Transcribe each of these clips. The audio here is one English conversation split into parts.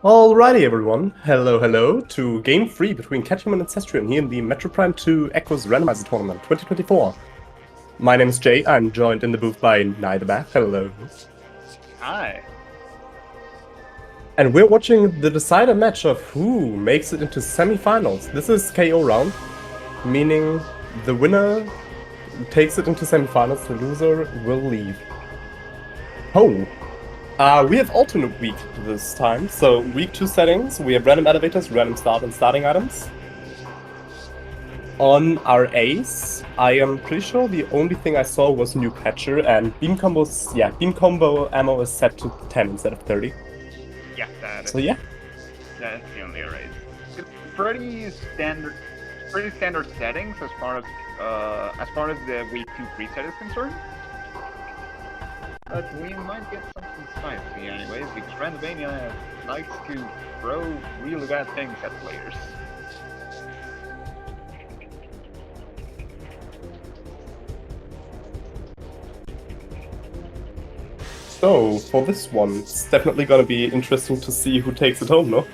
Alrighty everyone, hello to Game 3 between catHuman and Cestrion here in the Metroid 2 Echoes Randomizer Tournament 2024. My name is Jay, I'm joined in the booth by Neitherbath, hello. Hi. And we're watching the decider match of who makes it into semifinals. This is KO round, meaning the winner takes it into semifinals, the loser will leave. Oh! We have alternate week this time, so week 2 settings, we have random elevators, random start and starting items. On our ace, I am pretty sure the only thing I saw was new patcher and beam combos, beam combo ammo is set to 10 instead of 30. Yeah, that's So yeah. That's the only raise. It's pretty standard settings as far as the week 2 preset is concerned. But we might get something spicy anyways, because Randomizer likes to throw really bad things at players. So, for this one, it's definitely gonna be interesting to see who takes it home, no?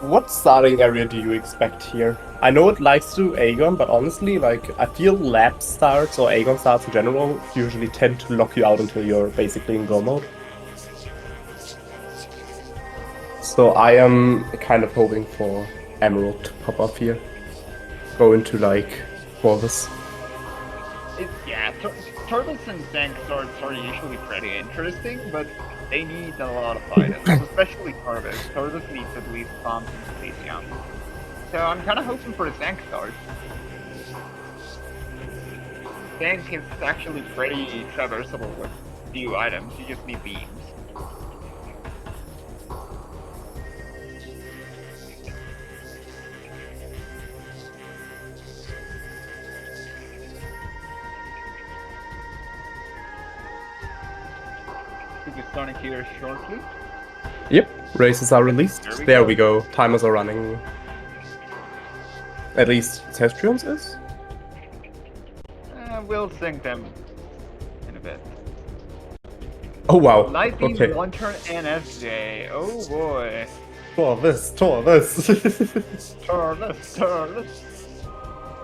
What starting area do you expect here? I know it likes to do Aegon, but honestly, like, I feel lab starts or Aegon starts in general usually tend to lock you out until you're basically in go mode. So I am kind of hoping for Emerald to pop up here. Go into, like, Corvus. Turtles and tank swords are usually pretty interesting, but they need a lot of items, especially Corvus. Corvus needs at least bombs and Cestrion. So I'm kind of hoping for the tank sword. Tank is actually pretty traversable with few items, you just need beams. We'll be starting here shortly. Yep, races are released. There we go. Timers are running. At least Cestrion's is? We'll sync them in a bit. Oh wow. Lightning, Okay. one turn NSJ. Oh boy. Torvus. Turles.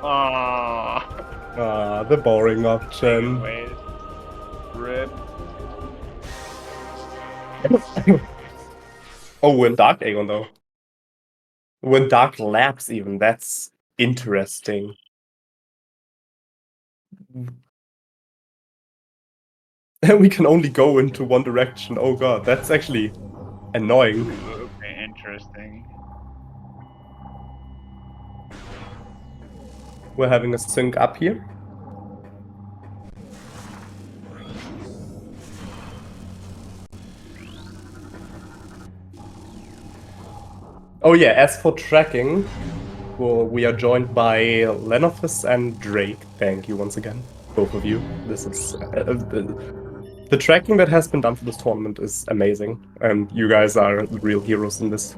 Ah, the boring option. wait. Rip. Oh, we're in Dark Aegon though. We're in Dark Labs even. That's interesting. We can only go into one direction. Oh god, that's actually annoying. Ooh, okay, interesting. We're having a sync up here. Oh yeah, as for tracking, well, we are joined by Lenophis and Drake. Thank you once again, both of you. This is the tracking that has been done for this tournament is amazing, and you guys are the real heroes in this.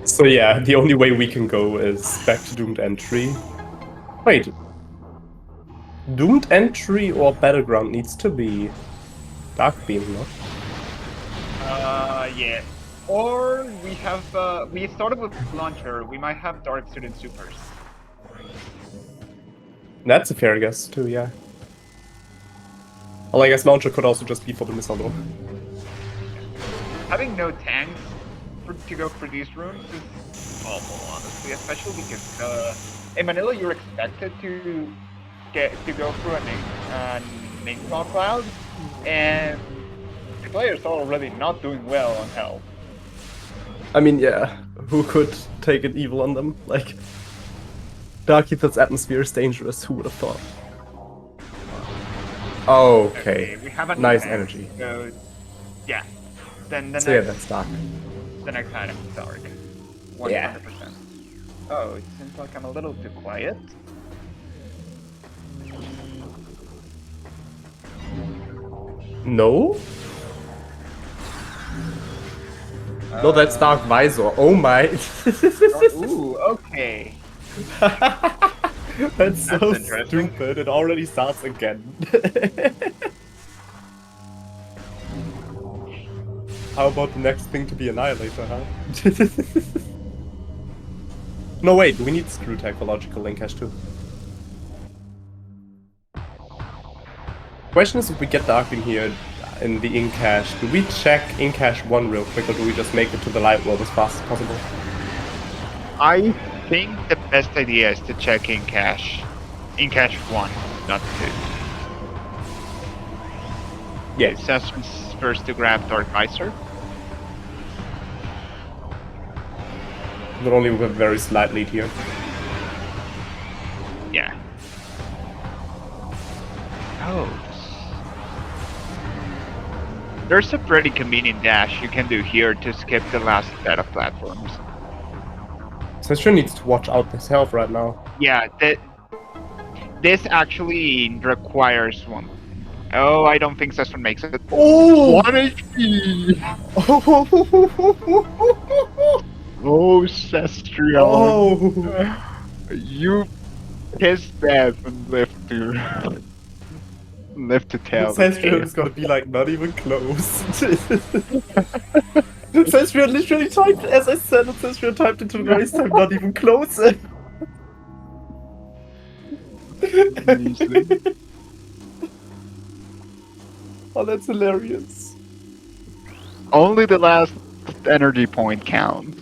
So yeah, the only way we can go is back to Doomed Entry. Wait. Doomed Entry or Battleground needs to be Dark Beam, no? Yeah. Or we have, we started with Launcher, we might have Dark Student Supers. That's a fair guess too, yeah. Well, I guess Launcher could also just be for the missile though. Having no tanks to go for these rooms is awful, honestly, especially because in Manila you're expected to go through a Nightfall Cloud, and the players are already not doing well on health. I mean, yeah, who could take it evil on them? Like, Dark Ether's atmosphere is dangerous, who would have thought? Okay, we have a nice tank, energy. So, yeah. Then So yeah, that's Dark. The next item is Dark. 100%. Yeah. Oh, it seems like I'm a little too quiet. No? No, that's Dark Visor. Oh my. Ooh, okay. That's so That's interesting. stupid. It already starts again. How about the next thing to be Annihilator, huh? No, wait, we need Screw Tag for logical link hash too. Question is, if we get the Arcane here in the ink cache, do we check ink cache 1 real quick, or do we just make it to the light world as fast as possible? I think the best idea is to check in cache 1, not 2. Yeah. Cestrion's first to grab Randomizer. But only with a very slight lead here. Yeah. Oh. There's a pretty convenient dash you can do here to skip the last set of platforms. Cestrion needs to watch out his health right now. Yeah, this actually requires one. Oh, I don't think Cestrion makes it. Oh! 1 HP! Oh, Cestrion! Oh! You pissed death and live to tell. Cestrion is gonna be like not even close. Cestrion literally typed, as I said, Cestrion typed into the race time, not even close. Oh, that's hilarious. Only the last energy point counts.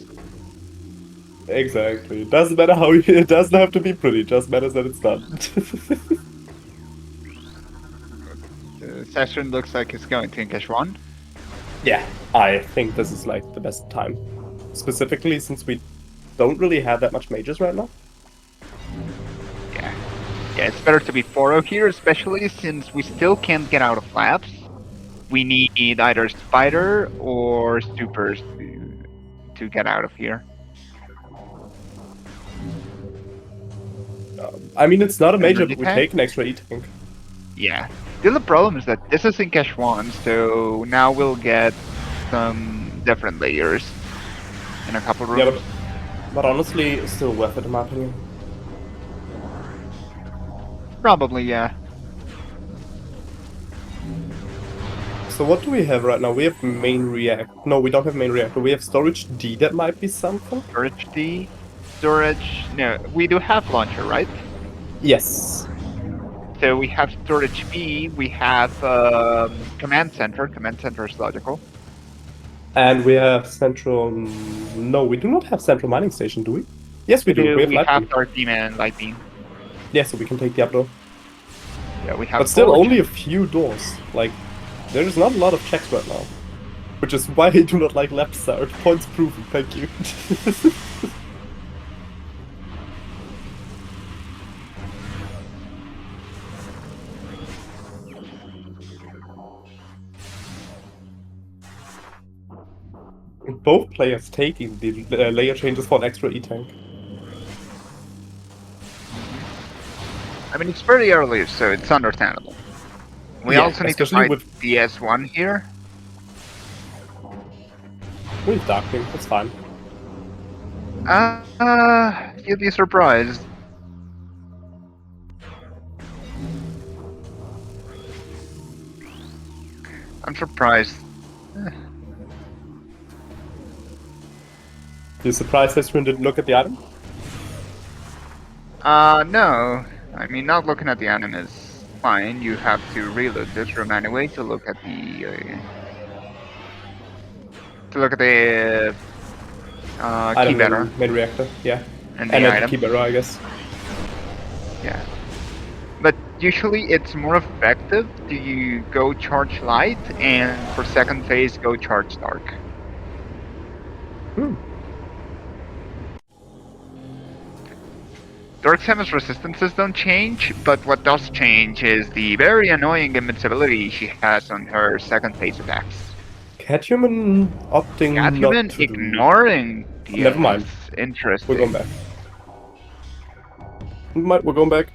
Exactly. It doesn't matter how it doesn't have to be pretty, it just matters that it's done. Cestrion looks like it's going to Inkash 1. Yeah, I think this is like the best time. Specifically since we don't really have that much mages right now. Yeah. Yeah, it's better to be 4-0 here, especially since we still can't get out of labs. We need either Spider or Supers to get out of here. I mean, it's not a major, but we take an extra E-tank. Yeah. The other problem is that this is in cache 1, so now we'll get some different layers in a couple rooms. Yeah, but honestly, it's still worth it in my opinion. Probably, yeah. So what do we have right now? We have main react. No, we don't have main reactor. We have storage D. That might be something. Storage D. Storage... No, we do have launcher, right? Yes. So we have storage B, we have command center. Command center is logical. And we have central... No, we do not have central mining station, do we? Yes, we do. We have dark beam and light beam. Yeah, so we can take the up door. Yeah, we have. But still, only a few doors. Like, there is not a lot of checks right now. Which is why I do not like left side. Points proven, thank you. Both players taking the layer changes for an extra E-tank. I mean, it's pretty early, so it's understandable. We also need to fight with DS1 here. We have Darkwing, that's fine. You'd be surprised. I'm surprised. You're surprised Cestrion didn't look at the item? No. I mean, not looking at the item is fine. You have to reload this room anyway to look at the key bearer. Main reactor, yeah. And the item. Key bearer, I guess. Yeah. But usually it's more effective to you go charge light and for second phase go charge dark. Dark Samus resistances don't change, but what does change is the very annoying invincibility she has on her second phase attacks. catHuman opting catHuman not to ignoring the Never mind. Interesting. We're going back. We're going back.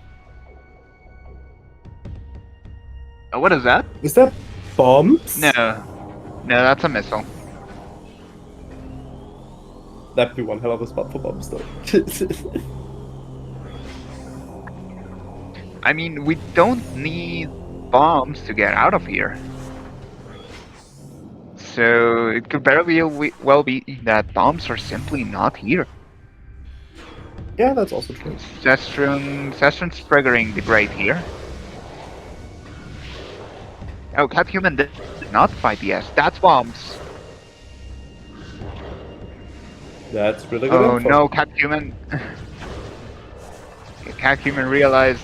Oh, what is that? Is that bombs? No. No, that's a missile. That'd be one hell of a spot for bombs, though. I mean, we don't need bombs to get out of here. So it could very well be that bombs are simply not here. Yeah, that's also true. Cestrion's triggering the grate here. Oh, catHuman did not fight the S. That's bombs. That's really good Oh info. no, catHuman. catHuman realized.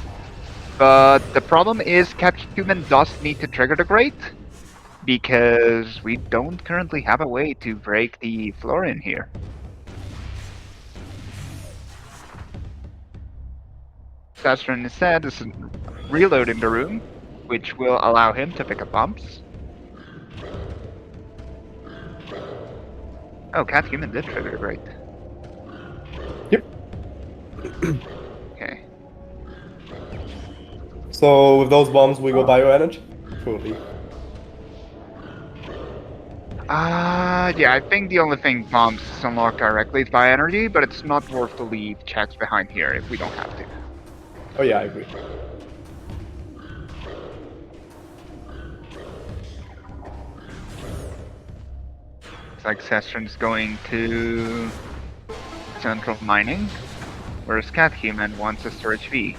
But the problem is catHuman does need to trigger the grate, because we don't currently have a way to break the floor in here. Cestrion instead is reloading the room, which will allow him to pick up bombs. Oh, catHuman did trigger the grate. Yep. Okay. So with those bombs, we go bioenergy? Surely. Yeah, I think the only thing bombs unlock directly is by energy, but it's not worth to leave checks behind here if we don't have to. Oh yeah, I agree. It's like Cestrion's going to central mining, whereas catHuman wants a storage V.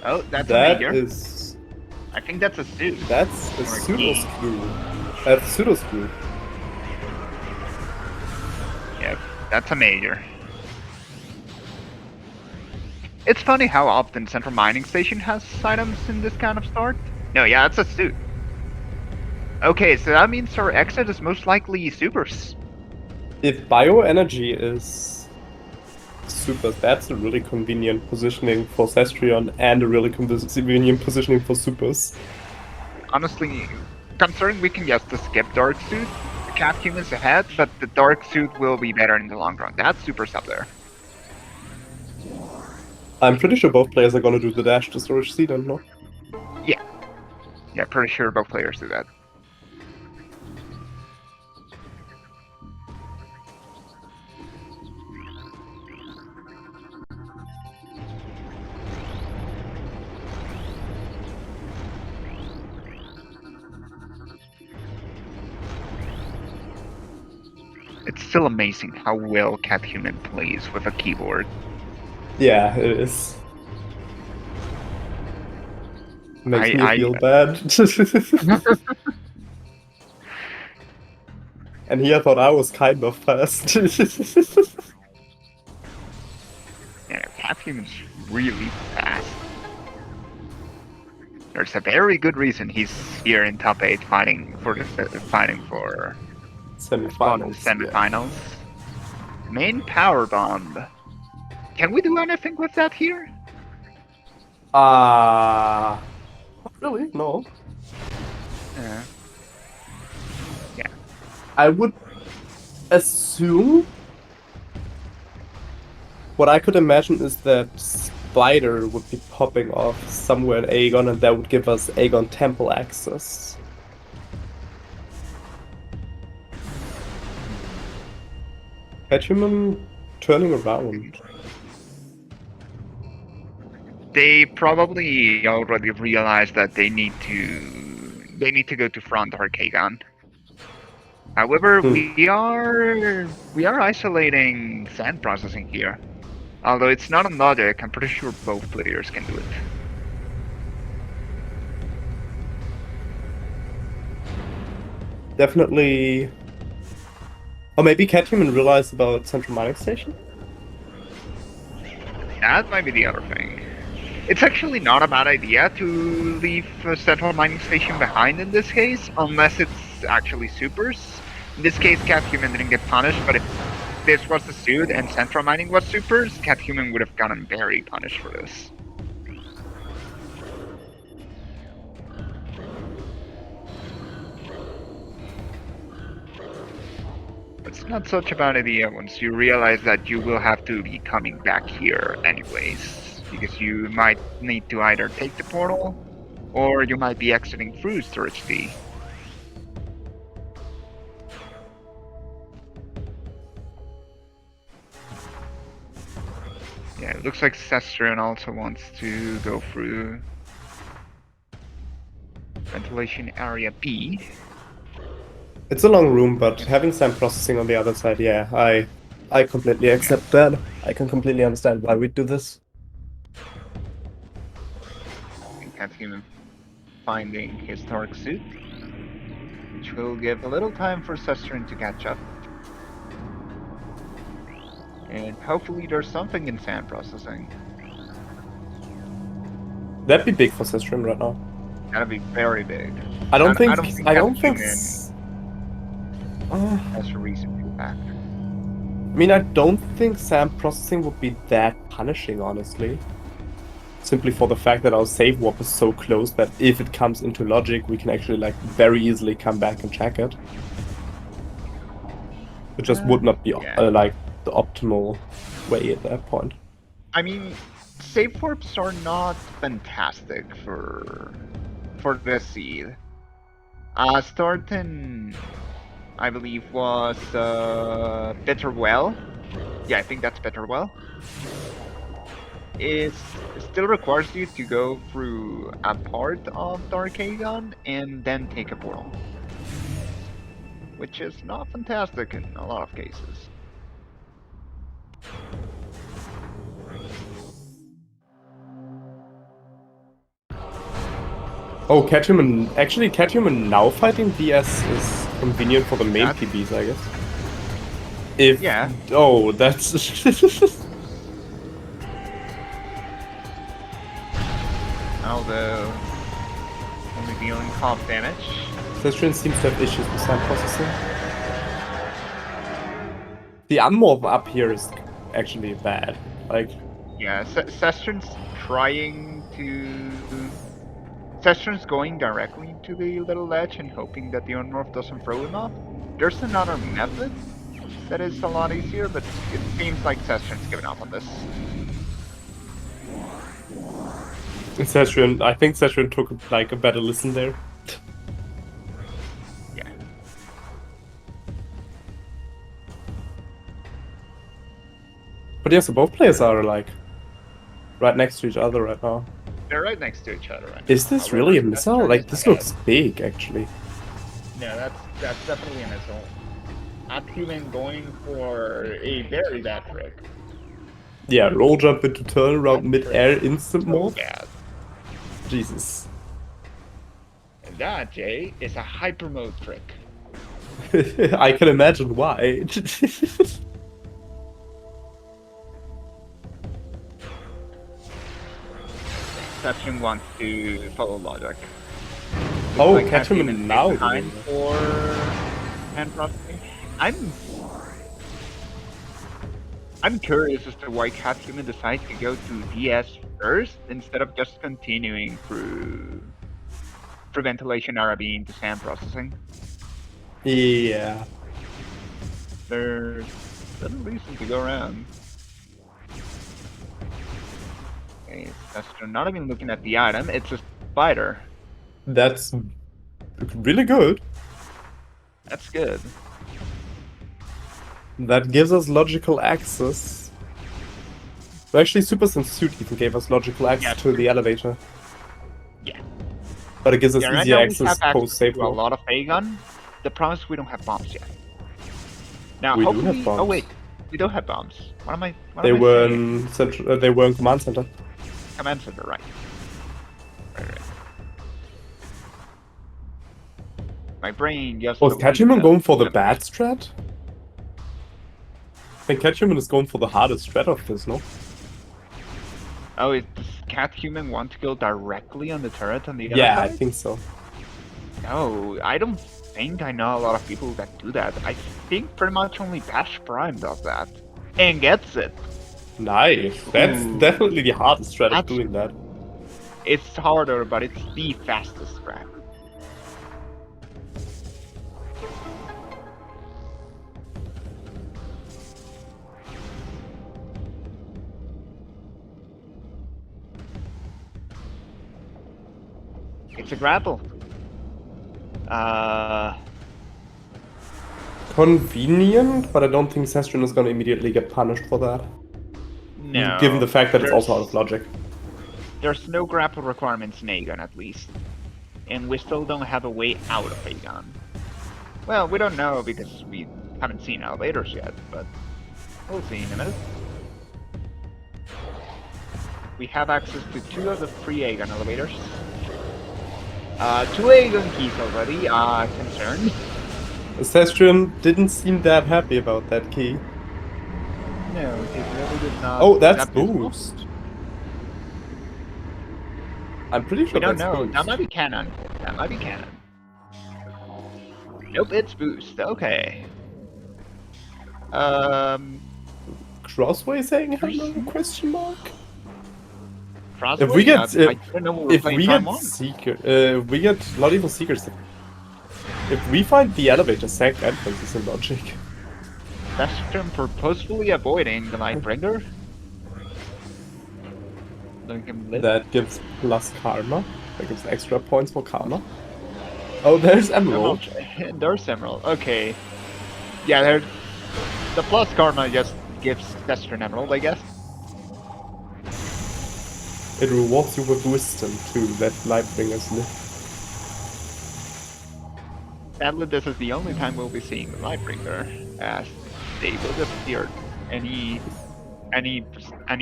Oh, that's a That major. is... I think that's a suit. That's a Or a pseudo key. screw. That's pseudo screw. Yep, that's a major. It's funny how often Central Mining Station has items in this kind of start. No, yeah, that's a suit. Okay, so that means our exit is most likely supers. If bioenergy is supers, that's a really convenient positioning for Cestrion and a really convenient positioning for supers. Honestly, considering we can just skip Dark Suit, the catHuman's ahead, but the Dark Suit will be better in the long run. That's supers up there. I'm pretty sure both players are gonna do the dash to storage C, don't know. Yeah, pretty sure both players do that. It's still amazing how well catHuman plays with a keyboard. Yeah, it is. Makes me I- feel bad. And here I thought I was kind of fast. Yeah, catHuman's really fast. There's a very good reason he's here in top 8 fighting for Semifinals. semifinals. Main power bomb. Can we do anything with that here? Not really, no. Yeah. I would assume. What I could imagine is that Spider would be popping off somewhere in Aegon, and that would give us Aegon Temple access. catHuman turning around. They probably already realized that they need to go to front Arcagon. However, we are isolating sand processing here. Although it's not on logic, I'm pretty sure both players can do it. Definitely. Or maybe catHuman realized about Central Mining Station? That might be the other thing. It's actually not a bad idea to leave Central Mining Station behind in this case, unless it's actually supers. In this case, catHuman didn't get punished, but if this was the suit and Central Mining was supers, catHuman would have gotten very punished for this. It's not such a bad idea once you realize that you will have to be coming back here anyways, because you might need to either take the portal, or you might be exiting through Storage D. Yeah, it looks like Cestrion also wants to go through ventilation area B. It's a long room, but having some processing on the other side, yeah, I completely accept that. I can completely understand why we do this. And catHuman finding historic suit, which will give a little time for Cestrion to catch up. And hopefully there's something in sand processing. That'd be big for Cestrion right now. That'd be very big. I don't think catHuman has a reason to act. I mean, I don't think sand processing would be that punishing, honestly. Simply for the fact that our save warp is so close that if it comes into logic, we can actually like very easily come back and check it. It just would not be like the optimal way at that point. I mean, save warps are not fantastic for this seed. Starting, I believe, was Bitterwell. Yeah, I think that's Bitterwell. It still requires you to go through a part of Darkagon and then take a portal, which is not fantastic in a lot of cases. Oh, catHuman. Actually, catHuman now fighting DS is convenient for the main PBs, I guess. Yeah. Oh, that's. Although only dealing comp damage. Cestrion seems to have issues with sound processing. The unmorph up here is actually bad. Like. Yeah, Cestrion's trying to. Cestrion's going directly into the little ledge and hoping that the unmorph doesn't throw him off. There's another method that is a lot easier, but it seems like Cestrion's given up on this. Cestrion, I think Cestrion took like a better listen there. Yeah. But yeah, so both players are like right next to each other right now. They're right next to each other right now. Is this really a missile? Like, this looks big, actually. No, that's definitely a missile. catHuman going for a very bad trick. Yeah, roll jump into turn around mid-air instant morph. Bad. Jesus. And that, Jay, is a hyper mode trick. I can imagine why. Cestrion wants to follow logic. Oh, like catHuman now. Time for hand processing. I'm curious as to why catHuman decides to go to DS first instead of just continuing through ventilation RB into sand processing. Yeah. There's little reason to go around. Okay, that's not even looking at the item, it's a spider. That's really good. That's good. That gives us logical access. Well, actually, Super Sense Suit even gave us logical access to the elevator. Yeah. But it gives us right easier now access post-save. A lot of A-gun. The problem is we don't have bombs yet. Now, We do hopefully... have bombs. Oh wait, we don't have bombs. What am I They were saying? in central. They were in command center. Command center, right. Right. My brain just... Was catHuman going for the bad strat? I think catHuman is going for the hardest strat of this, no? Oh, does catHuman want to go directly on the turret on the other Yeah, side? I think so. No, I don't think I know a lot of people that do that. I think pretty much only Bash Prime does that. And gets it. Nice. That's definitely the hardest strat of doing that. It's harder, but it's the fastest strat. It's a grapple. Convenient, but I don't think Cestrion is gonna immediately get punished for that. No. Given the fact that it's also out of logic. There's no grapple requirements in Aegon, at least. And we still don't have a way out of Aegon. Well, we don't know because we haven't seen elevators yet, but we'll see in a minute. We have access to 2 of the 3 Aegon elevators. 2 Aegon keys already, concerned. Cestrion didn't seem that happy about that key. No, it really did not. Oh, that's Boost. boost. I'm pretty sure We don't that's know. boost. That might be canon. That might be canon. Nope, it's boost. Okay. Crossway saying hello? Question mark. Crossway? If we get I don't know what we're if playing we time get on. seeker, we get not even seekers. If we find the elevator, sank entrance is in logic. Cestrion purposefully avoiding the Lightbringer. That gives plus karma. That gives extra points for karma. Oh, there's Emerald. There's Emerald. Okay. Yeah, there's the plus karma just gives Cestrion Emerald, I guess. It rewards you with wisdom too. That Lightbringers live. Sadly, this is the only time we'll be seeing the Lightbringer, as they will disappear any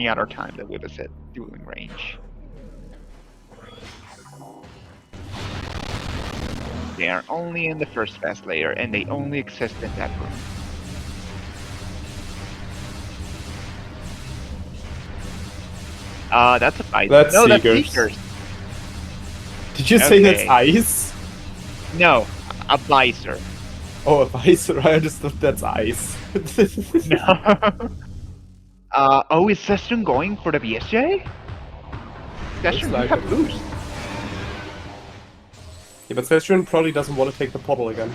other time that we visit dueling range. They are only in the first fast layer, and they only exist in that room. That's a fight. That's no, Seekers. that's Seekers. Did you say that's ice? No, a visor. Oh, a visor. I understood that's ice. No. Oh, is Cestrion going for the BSJ? Cestrion, like you have it. boost. Yeah, but Cestrion probably doesn't want to take the portal again.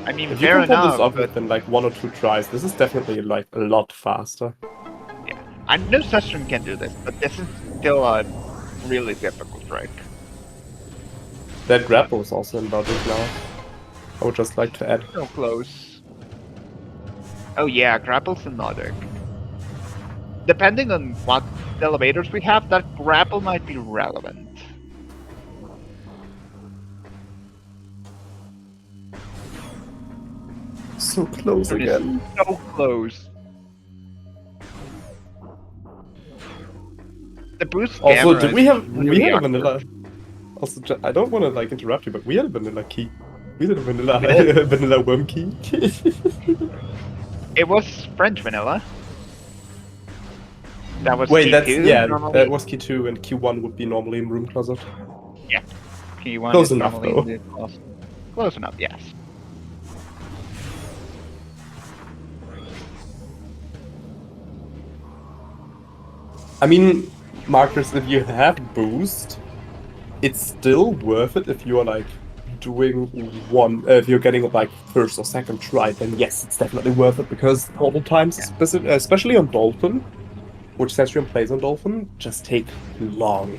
I mean, If you fair can pull this enough, off but within like 1 or 2 tries, this is definitely like a lot faster. yeah, I know Cestrion can do this, but this is still a really difficult trick. That grapple is also in logic now. I would just like to add. So close. Oh yeah, grapple's in logic. Depending on what elevators we have, that grapple might be relevant. So close It is again. so close. The boost Also, camera did is we have really a awkward. vanilla? Also, I don't want to like interrupt you, but we had a vanilla key. We did a vanilla We did. vanilla worm key. It was French vanilla. That was Wait, Q2, that's yeah. normally. That was key 2, and Q1 would be normally in room closet. Yeah. Q1 Close is enough, normally though. in the closet. Close enough, yes. I mean, Marcus, if you have boost, it's still worth it if you are like doing if you're getting like first or second try, then yes, it's definitely worth it because portal times, especially on Dolphin, which Cestrion plays on Dolphin, just take long.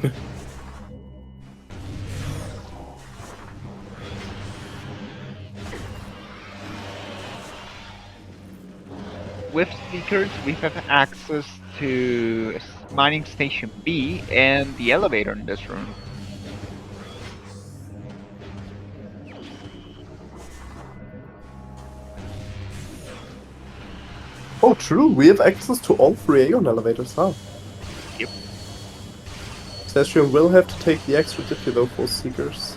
With Seekers, we have access to Mining Station B and the elevator in this room. Oh, true, we have access to all 3 Aeon elevators now. Yep. Cestrion will have to take the extra diffy though for Seekers.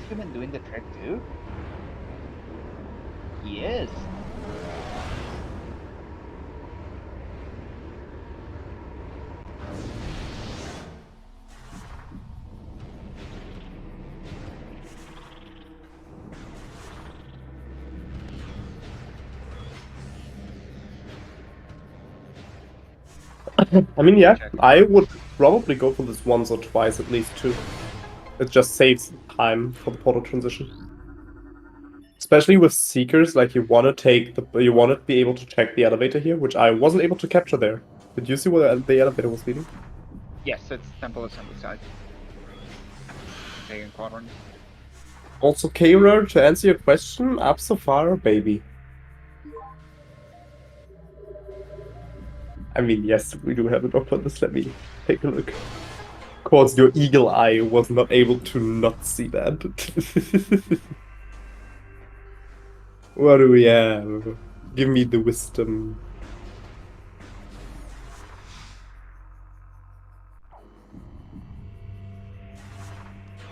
catHuman doing the trick too? Yes. I mean, yeah, Check. I would probably go for this once or twice at least too. It just saves time for the portal transition. Especially with Seekers, like you want to be able to check the elevator here, which I wasn't able to capture there. Did you see where the elevator was leading? Yes, it's temple assembly side. Taking quadrant. Also, Kairer, to answer your question, up so far, baby. I mean, yes, we do have it up on this. Let me take a look. Of course, your eagle eye was not able to not see that. What do we have? Give me the wisdom.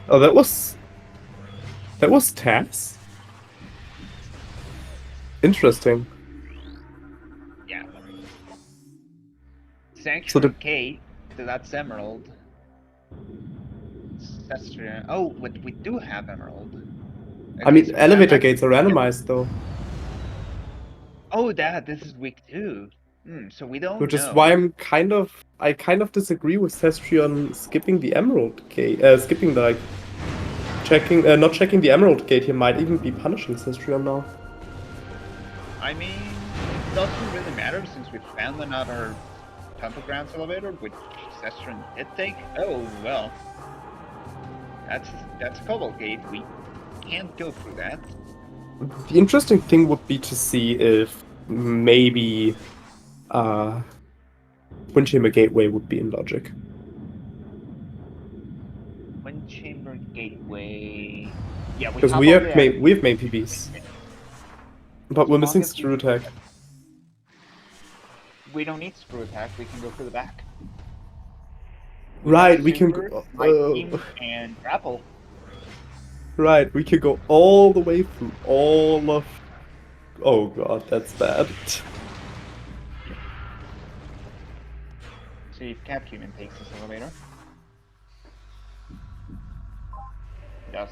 Oh, that was Taz? Interesting. Yeah. So Sanctuary K, so that's Emerald. Cestrion. Oh, we do have Emerald. I Okay, mean, so we have elevator that. gates are randomized though, Oh, this is week 2. So we don't which is know. why I kind of disagree with Cestrion skipping the Emerald Gate, skipping the like not checking the Emerald Gate. He might even be punishing Cestrion now. I mean, it doesn't really matter since we found another Temple Grounds elevator, which Cestrion did take. Oh, well. That's a cobalt gate. We can't go through that. The interesting thing would be to see if maybe Twin Chamber Gateway would be in logic. Twin Chamber Gateway. Yeah, Because we have main PBs. But we're missing screw attack. We don't need screw attack, we can go for the back. Right, we can go. And grapple. Right, we can go all the way through all of. Oh god, that's bad. See if catHuman takes this elevator. Does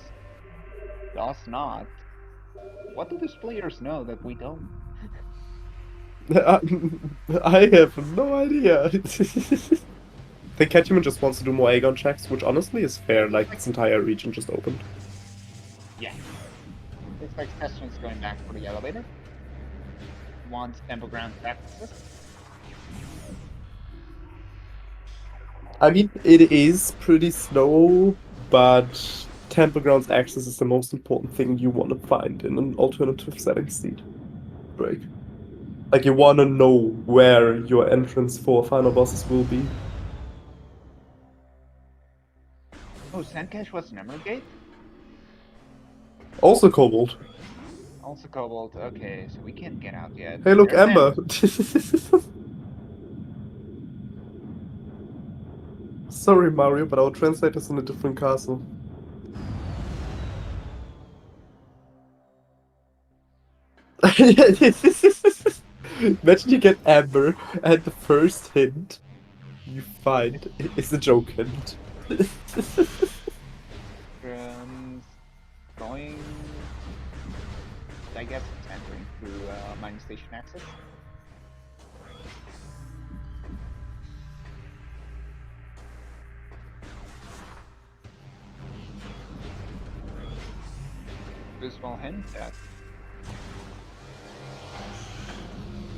not. What do these players know that we don't? I have no idea. I think catHuman just wants to do more Aegon checks, which honestly is fair, like this entire region just opened. Yeah. Looks like Cestrion's going back for the elevator. Wants Temple Ground access. I mean, it is pretty slow, but Temple Grounds access is the most important thing you want to find in an alternative setting seed break. Like, you want to know where your entrance for final bosses will be. Oh, Sandcash was an Emerald Gate? Also Cobalt. Also Cobalt, okay, so we can't get out yet. Hey, look, There's Amber! Sorry, Mario, but our translator's in a different castle. Imagine you get Amber, and the first hint you find is a joke hint. Going... I guess it's entering through mining station access. This small hint that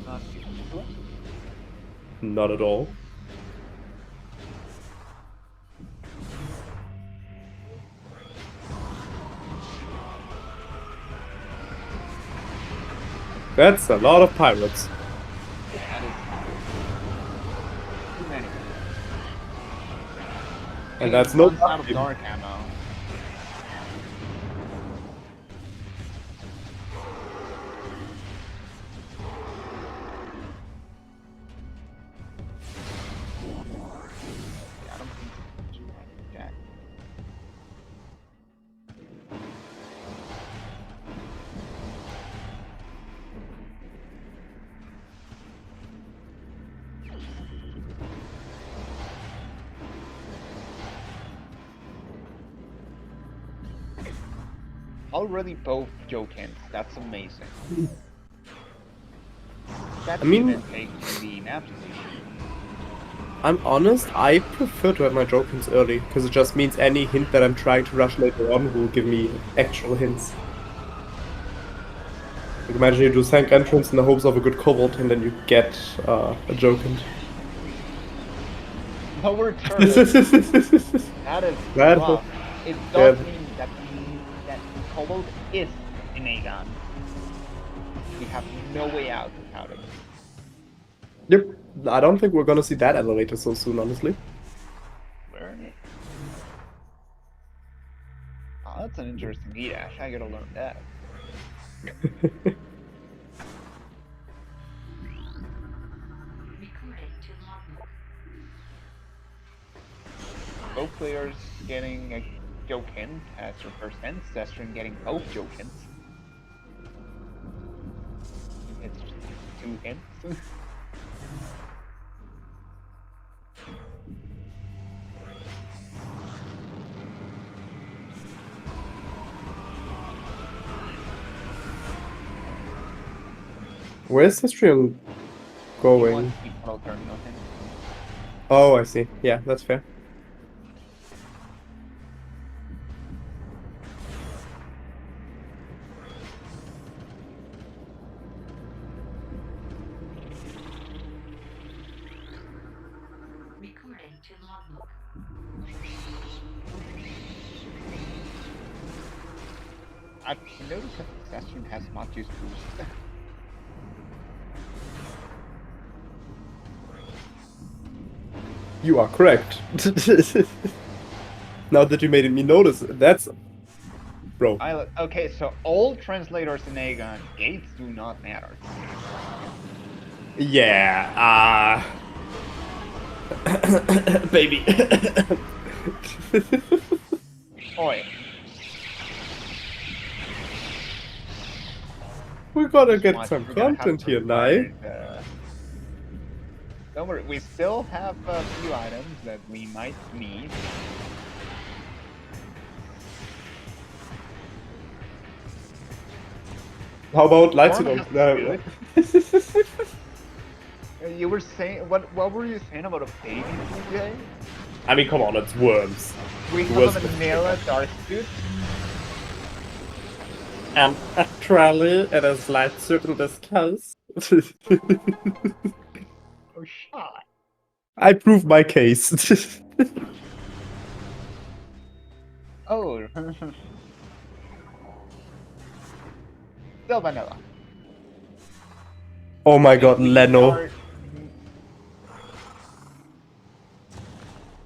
not too Not at all. That's a lot of pirates. that is too many. And that's no out of dark ammo. I don't think it's like that. Already both joke hints, that's amazing. That I mean- even taking the map station. I'm honest, I prefer to have my joke hints early, because it just means any hint that I'm trying to rush later on will give me actual hints. Like imagine you do Sank entrance in the hopes of a good cobalt, and then you get a joke hint. Lower turret. That is Bad. rough. It does mean that Cobalt is in Aegon. We have no way out without it. Yep. I don't think we're gonna see that elevator so soon, honestly. Learn it. Oh, that's an interesting dash. I gotta learn that. Both players getting a joke hint as their first hint. Cestrion getting both joke hints. It's 2 hints. Where's Cestrion going? Oh, I see. Yeah, that's fair. I've noticed that Cestrion has not used boost. You are correct. Now that you made me notice, that's... Bro. Okay, so all translators in Aegon, gates do not matter. Yeah, baby. Oi. We're gonna get some content here, Nye. Don't worry, we still have a few items that we might need. How about lights? You were saying what were you saying about a baby today? I mean, come on, it's worms. We have a vanilla dark suit. And actually, it is light suit in this case. Oh, shot. I proved my case. Oh. Still vanilla. Oh my god, Leno.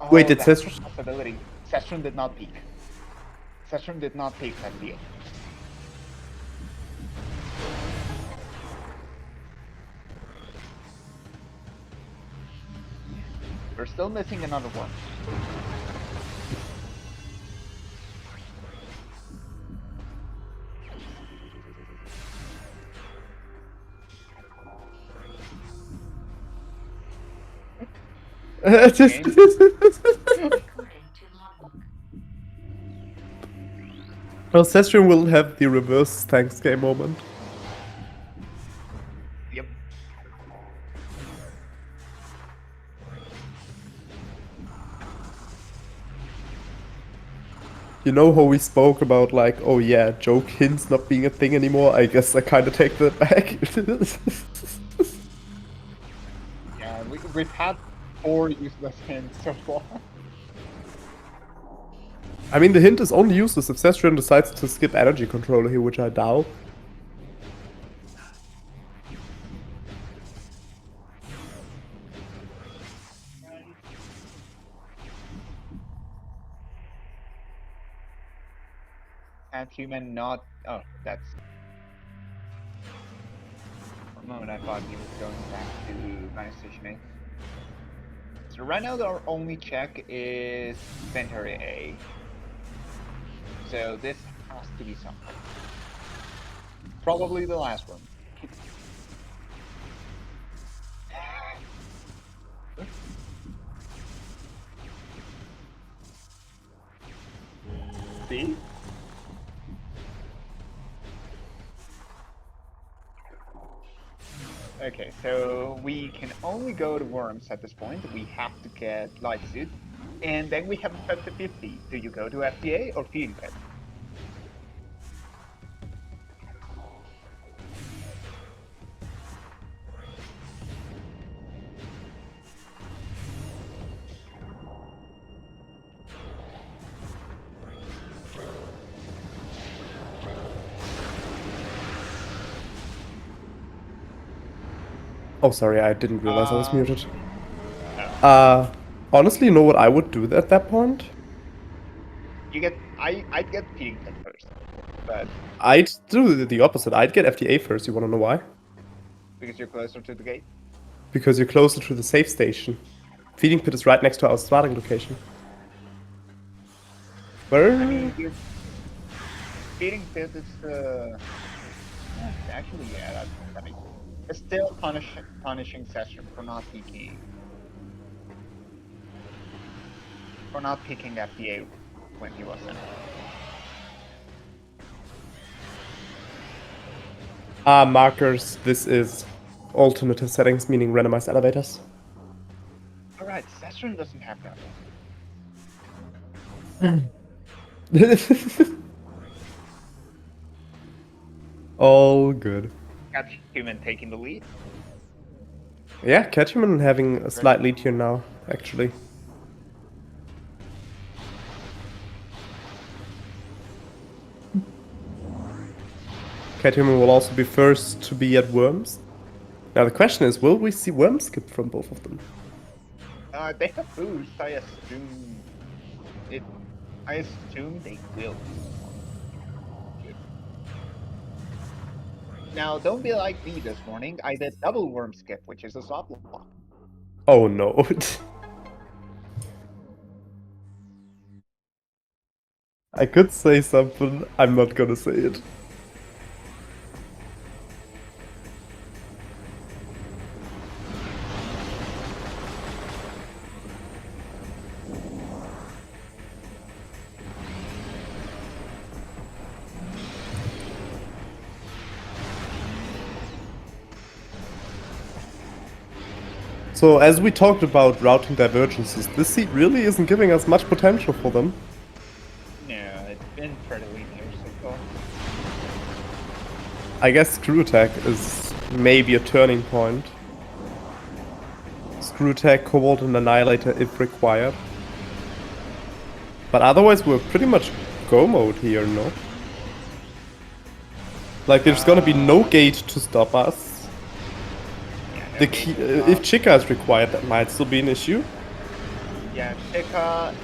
Oh, wait, it says... possibility. Cestrion did not peek. Cestrion did not peek that deal. We're still missing another one. Well, Cestrion will have the reverse thanks game moment. Yep. You know how we spoke about, like, oh yeah, joke hints not being a thing anymore? I guess I kinda take that back. Yeah, we've had 4 useless hints so far. I mean, the hint is only useless if Cestrion decides to skip energy controller here, which I doubt. catHuman not... Oh, that's... For a moment I thought he was going back to Final Station 8. So right now our only check is Inventory A. So this has to be something. Probably the last one. See? Okay, so we can only go to worms at this point. We have to get light suit. And then we have a 50-50. Do you go to FDA or feeding pit? Oh, sorry, I didn't realize I was muted. Oh. Honestly, you know what I would do at that point? I'd get feeding pit first, but I'd do the opposite. I'd get FDA first. You wanna know why? because you're closer to the gate. Because you're closer to the safe station. Feeding pit is right next to our starting location. Where? I mean, your feeding pit is actually, yeah, that's funny. It's still punishing Cestrion for not picking FDA when he was in. Markers. This is alternative settings, meaning randomized elevators. All right, Cestrion doesn't have that. All good. catHuman taking the lead. Yeah, catHuman having a slight lead here now, actually. catHuman will also be first to be at worms. Now the question is, will we see worm skip from both of them? They have boost. I assume they will. Now, don't be like me this morning. I did double worm skip, which is a soft lock. Oh no. I could say something, I'm not gonna say it. So as we talked about routing divergences, this seed really isn't giving us much potential for them. Yeah, it's been fairly linear so far. I guess screw attack is maybe a turning point. Screw attack, Cobalt, and Annihilator if required. But otherwise we're pretty much go mode here, no? Like there's gonna be no gate to stop us. The key, if Chica is required, that might still be an issue. Yeah, Chica,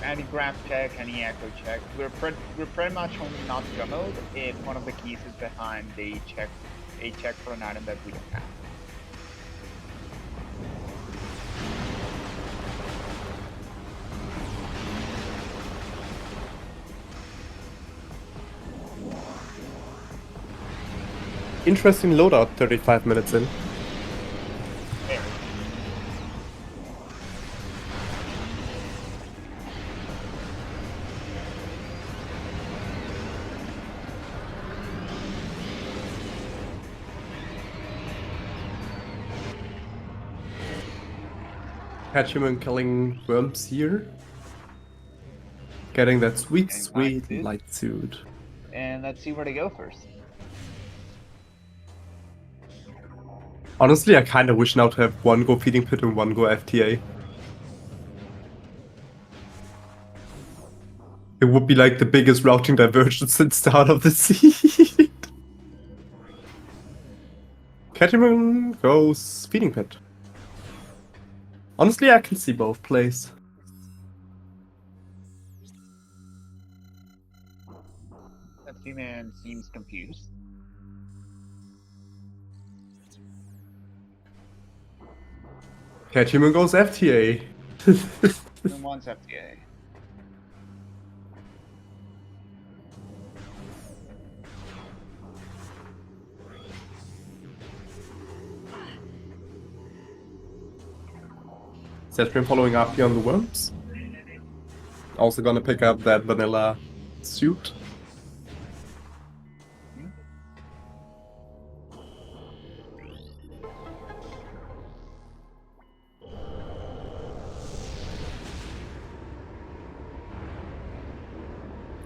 any graph check, any echo check. We're pretty much only not go mode if one of the keys is behind a check for an item that we don't have. Interesting loadout 35 minutes in. catHuman killing worms here. Getting that sweet light suit. And let's see where they go first. Honestly, I kinda wish now to have one go feeding pit and one go FTA. It would be like the biggest routing divergence since the start of the seed. catHuman goes feeding pit. Honestly, I can see both plays. catHuman seems confused. catHuman goes FTA. Who wants FDA? Cestrion following up here on the worms. Also gonna pick up that vanilla suit.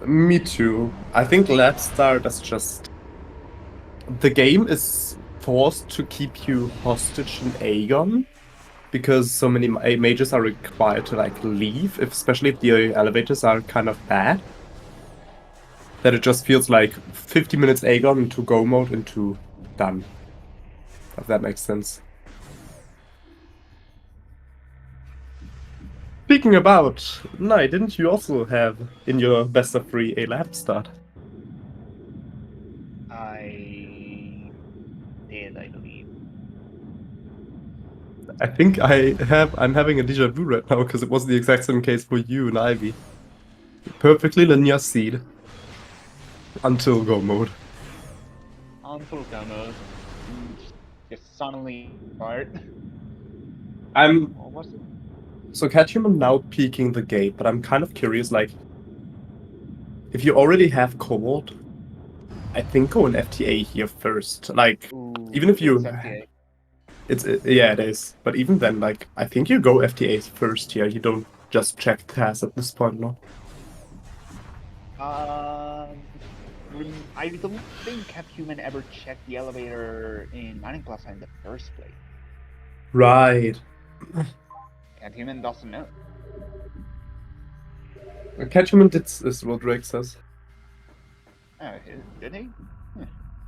Me too. I think Lab Start is just... The game is forced to keep you hostage in Aegon because so many mages are required to like leave, especially if the elevators are kind of bad. That it just feels like 50 minutes Aegon into go mode into done. If that makes sense. Speaking about, Nai, didn't you also have in your best of 3 a lab start? I did, I believe. I think I'm having a déjà vu right now because it was the exact same case for you and Ivy. Perfectly linear seed until go mode. Until Gamos just suddenly start. I'm What was it? so catHuman now peeking the gate, but I'm kind of curious, like, if you already have cohort, I think go in FTA here first. Like, Ooh, even if it's you, FTA. yeah, it is. But even then, like, I think you go FTAs first here. You don't just check tasks at this point, no? I don't think catHuman ever checked the elevator in Mining Plaza in the first place. Right. catHuman doesn't know. catHuman did is what Drake says. Oh, did he?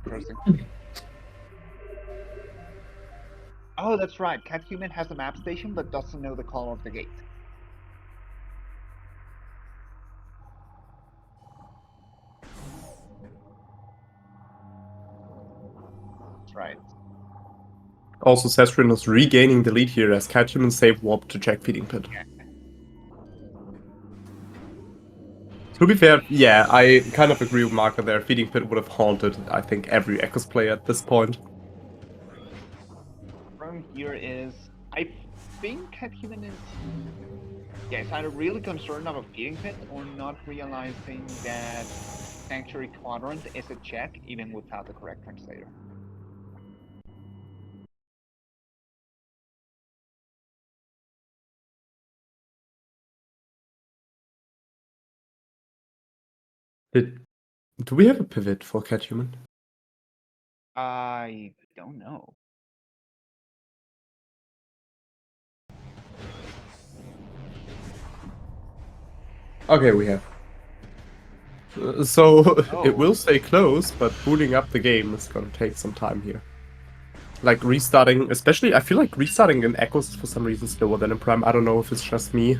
Interesting. Oh, that's right. catHuman has a map station but doesn't know the color of the gate. That's right. Also, Cestrion is regaining the lead here as catHuman save warp to check feeding pit. Yeah. To be fair, yeah, I kind of agree with Marker there. Feeding pit would have haunted, I think, every Echoes player at this point. From here is, I think catHuman is, yeah, it's either really concerned about feeding pit or not realizing that Sanctuary Quadrant is a check even without the correct translator. Do we have a pivot for catHuman? I don't know. Okay, we have. So Oh. it will stay close, but booting up the game is gonna take some time here. Like restarting, especially, I feel like restarting in Echoes is for some reason slower than in Prime. I don't know if it's just me.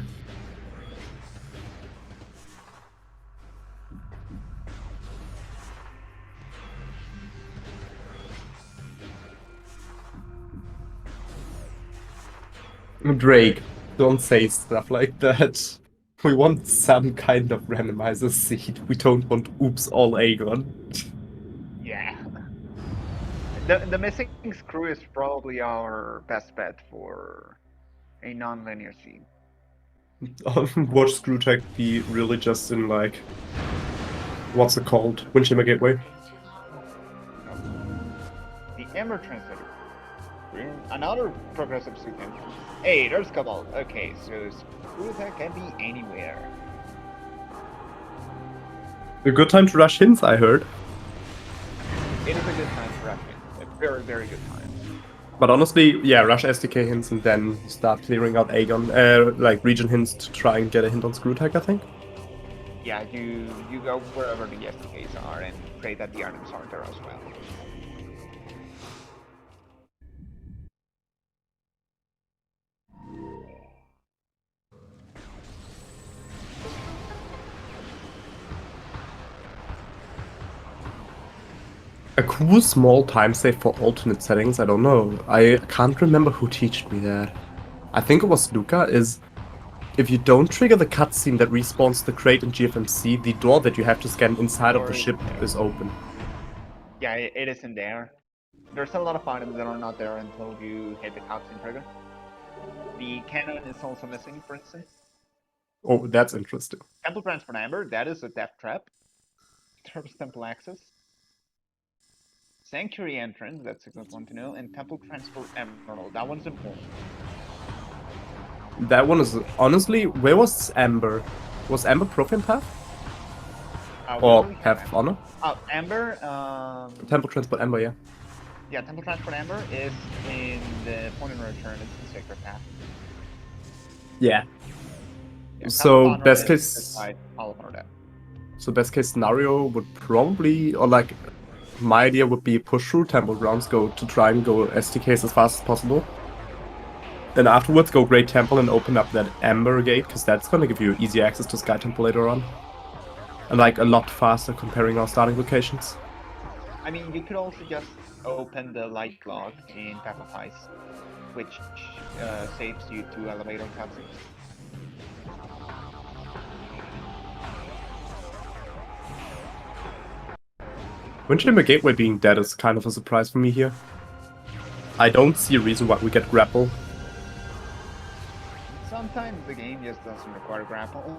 Drake, don't say stuff like that. We want some kind of randomizer seed. We don't want oops all Aegon. Yeah. The missing screw is probably our best bet for a non-linear seed. Watch Screw Tech be really just in like, what's it called? Windshimmer Gateway. The Ember Translator. Another progressive suit engine. Hey, there's Cabal. Okay, so screw attack can be anywhere. A good time to rush hints, I heard. It is a good time for rushing. A very, very good time. But honestly, yeah, rush SDK hints and then start clearing out Aegon, like region hints to try and get a hint on Screw Tech, I think. Yeah, you go wherever the SDKs are and pray that the items are there as well. A cool small time save for alternate settings, I don't know. I can't remember who taught me that. I think it was Luca, is if you don't trigger the cutscene that respawns the crate in GFMC, the door that you have to scan inside of the ship is open. Yeah, it isn't there. There's a lot of items that are not there until you hit the cutscene trigger. The cannon is also missing, for instance. Oh, that's interesting. Temple Transport Amber, that is a death trap. There's Temple Access. Sanctuary Entrance, that's a good one to know. And Temple Transport Emerald, that one's important. That one is, honestly, where was Amber? Was Amber Profane Path? Or really Path of Honor? Amber. Temple Transport Amber, yeah. Yeah, Temple Transport Amber is in the point of no return. It's the Sacred Path. Yeah. Yeah, Path of So Honor best is case. beside All of Honor Death. So best case scenario would probably, or like, my idea would be push through Temple Grounds, go to try and go STKs as fast as possible. Then afterwards go Great Temple and open up that Amber Gate, because that's gonna give you easy access to Sky Temple later on. And like a lot faster comparing our starting locations. I mean, you could also just open the light log in Path of Ice, which saves you 2 elevator cutscenes. Windchamber Gateway being dead is kind of a surprise for me here. I don't see a reason why we get grapple. Sometimes the game just doesn't require grapple.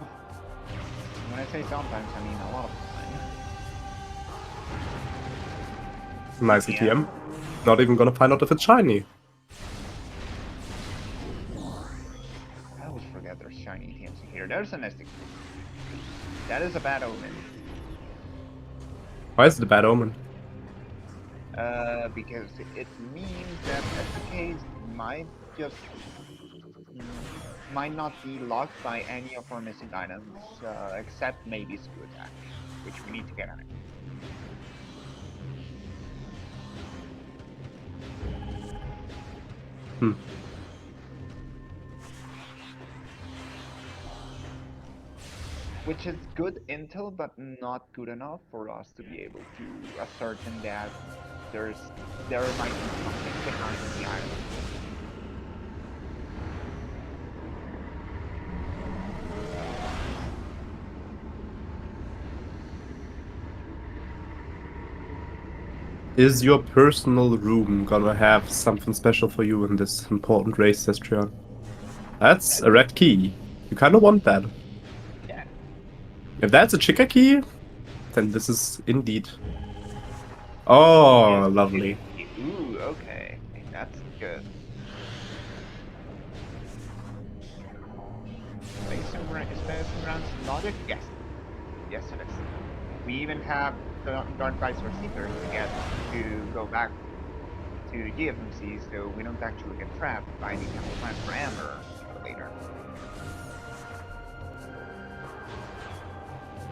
When I say sometimes, I mean a lot of the time. Nice ETM. Not even gonna find out if it's shiny. I always forget there's shiny ETMs in here. There's an STK. That is a bad omen. Why is it a bad omen? Because it means that STKs might just might not be locked by any of our missing items, except maybe Screw Attack, which we need to get on it. Which is good intel, but not good enough for us to be able to ascertain that there might be something behind the item. Is your personal room gonna have something special for you in this important race, Cestrion? That's a red key. You kinda want that. Yeah. If that's a Chica key, then this is indeed. Oh, Yes. lovely. Ooh, okay. That's good. Space Grounds logic? Yes. Yes, it is. We even have the Dark Visor Seekers to get to go back to GFMC, so we don't actually get trapped by the Temple Transfer Amber later.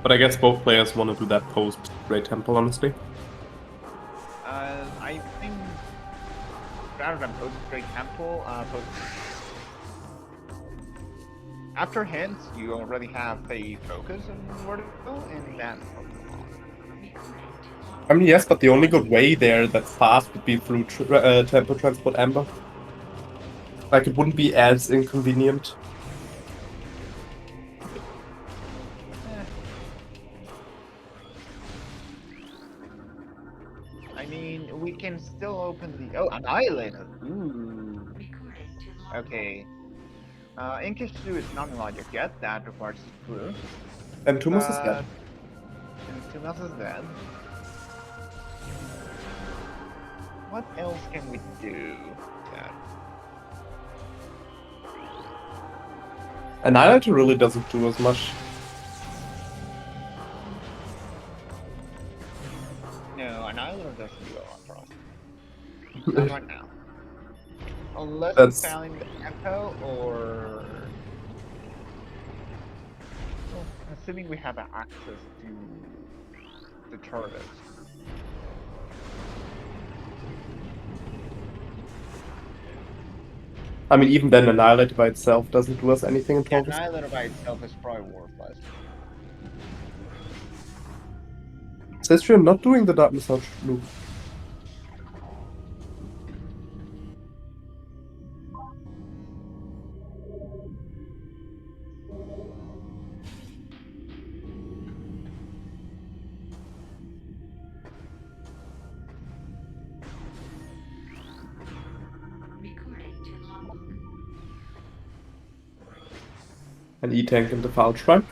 But I guess both players want to do that post Great Temple, honestly. I think rather than post Great Temple, post after hints, you already have a focus on where to go, and that's I mean, yes, but the only good way there that's fast would be through Temple Transport Amber. Like, it wouldn't be as inconvenient. I mean, we can still open the... Oh, Annihilator! Ooh. Okay. Inkish 2 is not in logic yet, that requires Screw. And Tumas is dead. And Tumas is dead. What else can we do? Annihilator really doesn't do as much. No, Annihilator doesn't do a lot for us. Not right now. Unless That's... we find Echo or... Well, assuming we have access to the turrets. I mean, even then, Annihilator by itself doesn't do us anything in Yeah, Torvus. Annihilator by itself is probably worthless. Cestrion not doing the Dark Massage loop. An E-Tank in the Foul Shrine.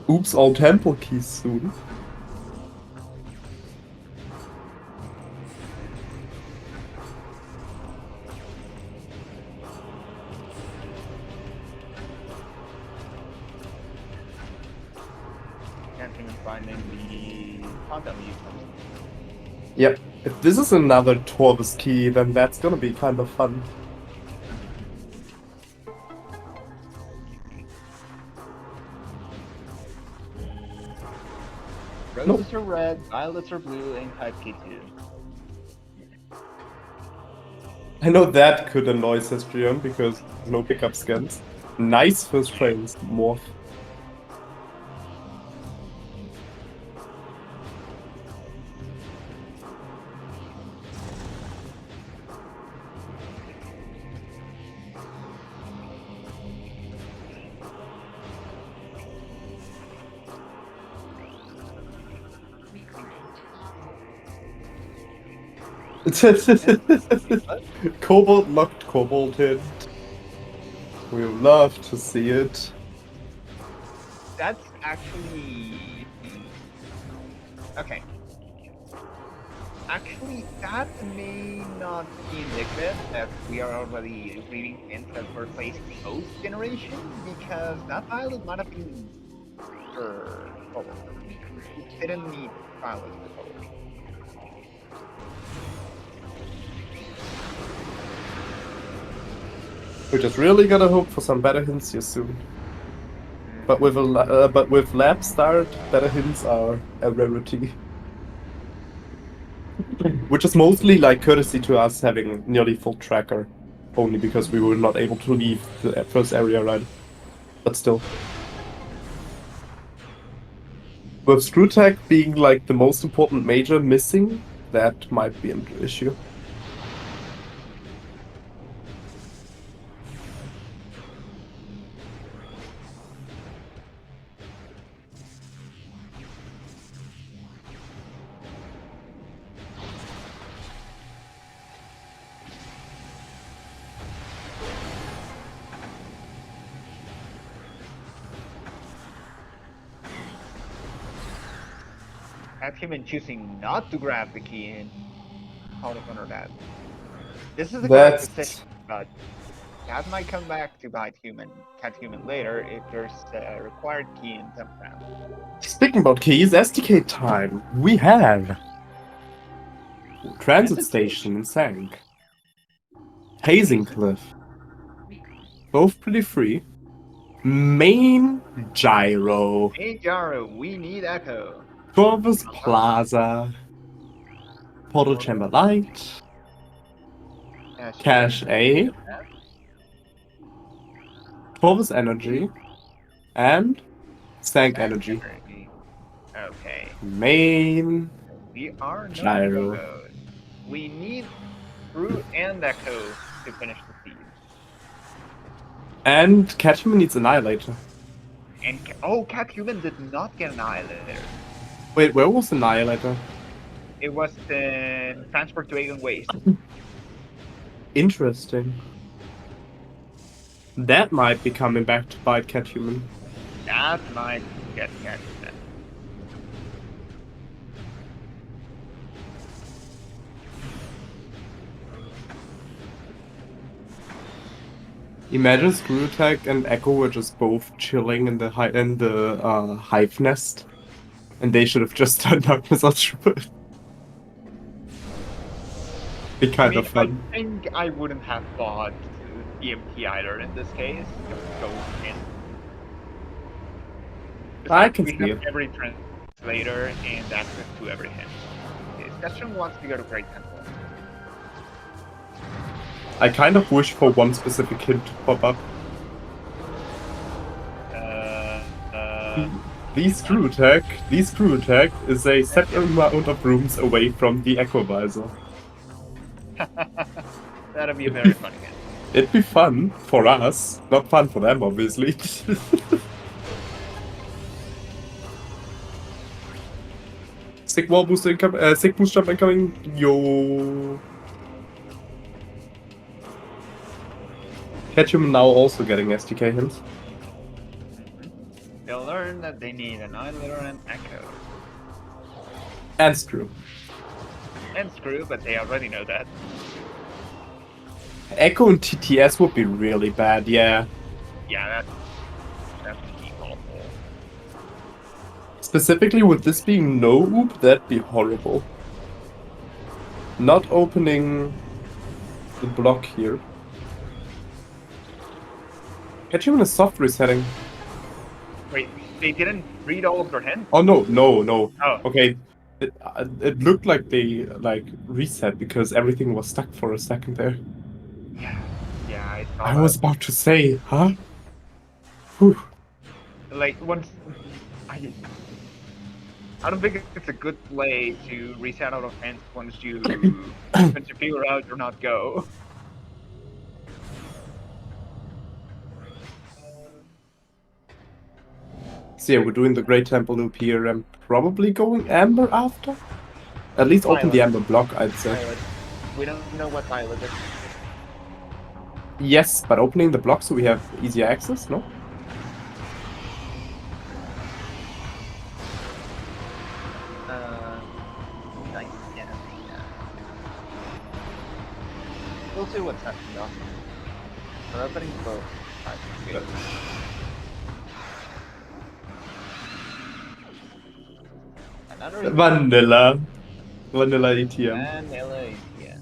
Oops, all temple keys soon. finding the content users. Yep. If this is another Torvus key, then that's gonna be kind of fun. Roses are red, violets are blue, and type K2. I know that could annoy Cestrion because no pickup scans. Nice first frames, morph. Cobalt locked Cobalt hint. We love to see it. That's actually... Okay. Actually, that may not be indicative that we are already reading hints that were placed post-generation, because that violet might have been for Cobalt. It didn't need violet for Cobalt. We just really gotta hope for some better hints here soon. But with lab start, better hints are a rarity. Which is mostly like courtesy to us having nearly full tracker, only because we were not able to leave the first area right. But still. With Screwtag being like the most important major missing, that might be an issue. catHuman choosing not to grab the key in. How to counter that? This is a That's- correct decision, but that might come back to bite catHuman later if there's a required key in some round. Speaking about keys, SDK time. We have Transit Station in Sank, Hazing Cliff, both pretty free. Main Gyro, Hey Jaro, we need Echo. Corvus Plaza, Portal Chamber Light, Cache A, Corvus Energy, and Sank Energy. Okay. Main We are no Gyro. go-go's. We need Screw and Echo to finish the seed. And catHuman needs Annihilator. And catHuman did not get Annihilator. Wait, where was Annihilator? It was in Transport to Aegon Waste. Interesting. That might be coming back to bite catHuman. That might get catHuman. Imagine Screwtag and Echo were just both chilling in the hive nest, and they should have just done Darkness through it. Be kind of fun. I think I wouldn't have thought EMT either in this case. Just go in. I can we see have it. every translator and access to every hint. Cestrion wants to go to Great Temple. I kind of wish for one specific hint to pop up. The screw attack is a set amount of rooms away from the Echo Visor. That'd be a very funny hint. It'd be fun for us, not fun for them, obviously. Sick wall boost incoming, sick boost jump incoming. Yo. catHuman now also getting SDK hints. They'll learn that they need an Annihilator and Echo. And Screw. And Screw, but they already know that. Echo and TTS would be really bad, yeah. Yeah, that's awful. Specifically with this being no oop, that'd be horrible. Not opening the block here. catHuman is soft resetting. Wait, they didn't read all of their hints? Oh no. Oh. Okay. It looked like they reset because everything was stuck for a second there. Yeah, I saw I that. was about to say, huh? Whew. Like, once... I don't think it's a good play to reset out of hints once you figure out or not go. So yeah, we're doing the Great Temple loop here and probably going Amber after? At least open the Amber block, I'd say. Violet. We don't know what Violet is. Yes, but opening the block so we have easier access, no? Yeah. We'll see what's happening though. We're opening both. Another Vanilla ETM. Vanilla ETM.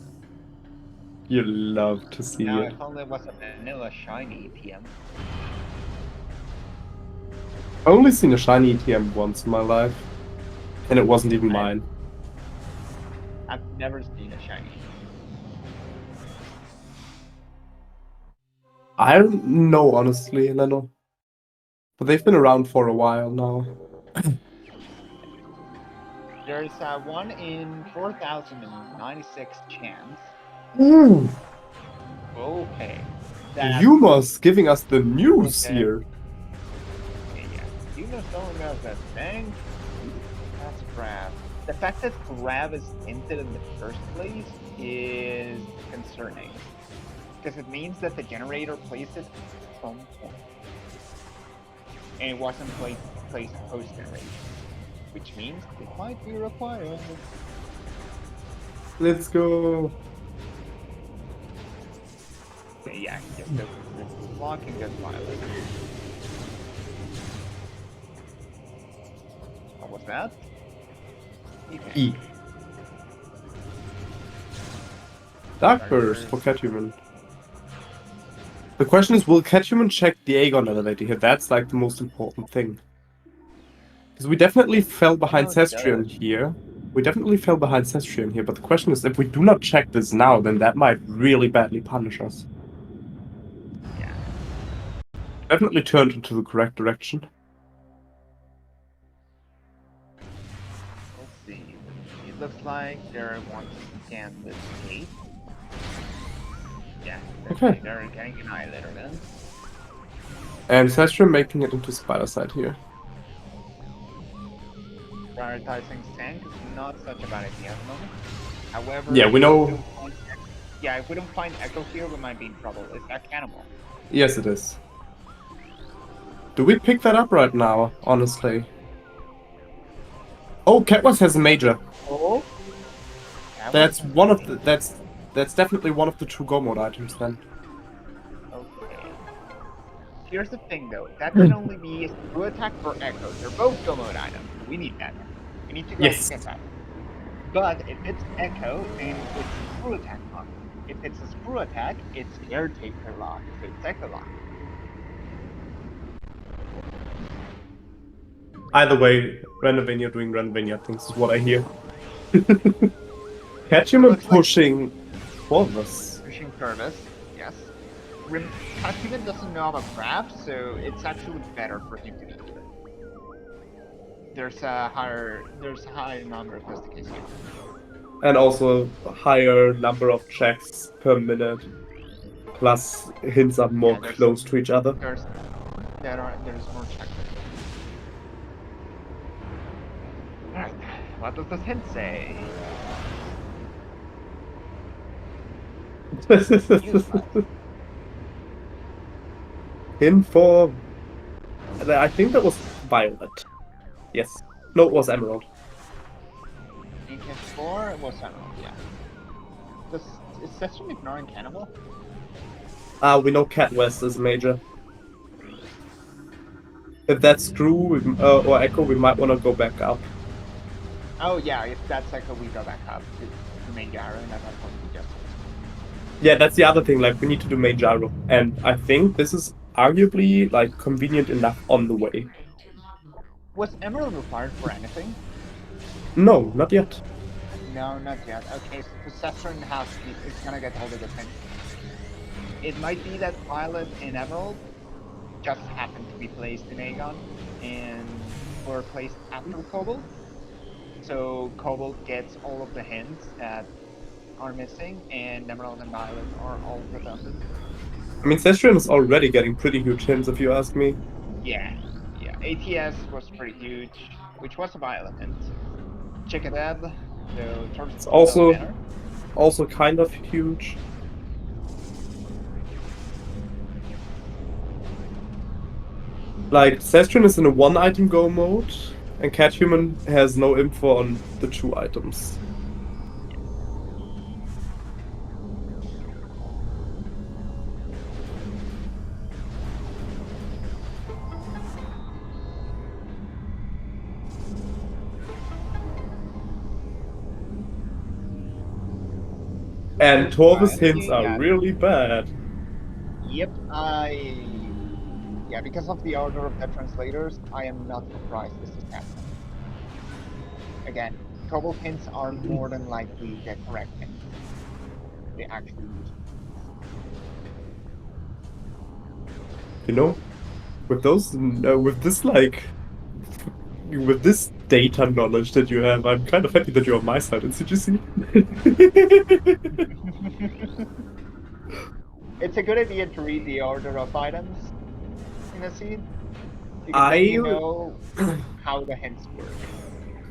You love to see Now, it. if only it was a vanilla shiny ETM. I've only seen a shiny ETM once in my life. And it wasn't even mine. I've never seen a shiny. I don't know, honestly, Leno. But they've been around for a while now. There's a 1 in 4,096 chance. Ooh. Okay. Yuma's giving us the news here. Yeah. Yuma's telling us that thing. That's Grab. The fact that Grab is hinted in the first place is concerning. Because it means that the generator placed it at some point. And it wasn't placed post-generation. Which means it might be required. Let's go. Yeah, just the blocking gets violent. What was that? E. Dark Burst for catHuman. The question is, will catHuman check the Aegon elevator here? That's like the most important thing. Because we definitely fell behind Cestrion here. We definitely fell behind Cestrion here, but the question is, if we do not check this now, then that might really badly punish us. Yeah. Definitely turned into the correct direction. We'll see. It looks like they're wanting to scan this gate. Yeah. Okay. They're getting annihilator then. And Cestrion making it into Spider Side here. Prioritizing tank is not such a bad idea at the moment. However, yeah, we know. If we don't find Echo here, we might be in trouble. Is that Cannibal? Yes, it is. Do we pick that up right now? Honestly. Oh, Catwas has a major. Oh. That's one of the. That's definitely one of the two Go mode items then. Okay. Here's the thing though. That can only be a screw attack for Echo. They're both Go mode items. We need that. We need to go yes. get that. But if it's Echo, then it's a screw attack lock. If it's a screw attack, it's caretaker lock. So it's Echo lock. Either way, Randomizer doing Randomizer things is what I hear. catHuman pushing Corvus. Pushing Corvus, yes. catHuman doesn't know about Grab, so it's actually better for him to do it. There's a higher number of justifications here. And also a higher number of checks per minute. Plus hints are more close to each other. There's more checks. Alright, what does this hint say? Hint for... I think that was Violet. Yes. No, it was Emerald. In hint 4, it was Emerald, yeah. Is Cestrion ignoring Cannibal? We know Cat West is major. If that's Screw or Echo, we might want to go back up. Oh yeah, if that's Echo, we go back up to the main gyro, and at that point we just. Yeah, that's the other thing. Like, we need to do main gyro, and I think this is arguably like convenient enough on the way. Was Emerald required for anything? No, not yet. No, not yet. Okay, so Cestrion it's gonna get all the good things. It might be that Violet and Emerald just happened to be placed in Aegon and were placed after Cobalt. So Cobalt gets all of the hints that are missing, and Emerald and Violet are all redundant. I mean, Cestrion is already getting pretty huge hints, if you ask me. Yeah, yeah. ATS was pretty huge, which was a Violet hint. Check it out. So Tortoise It's is without also banner. also kind of huge. Like, Cestrion is in a one-item go mode, and catHuman has no info on the 2 items. And Torvis hints are really bad. Yep, yeah, because of the order of the translators, I am not surprised this is happening. Again, Cobalt hints are more than likely the correct hints. They actually use. You know, with those, with this with this data knowledge that you have, I'm kind of happy that you're on my side in CGC. It's a good idea to read the order of items in a seed, because then you know how the hints work.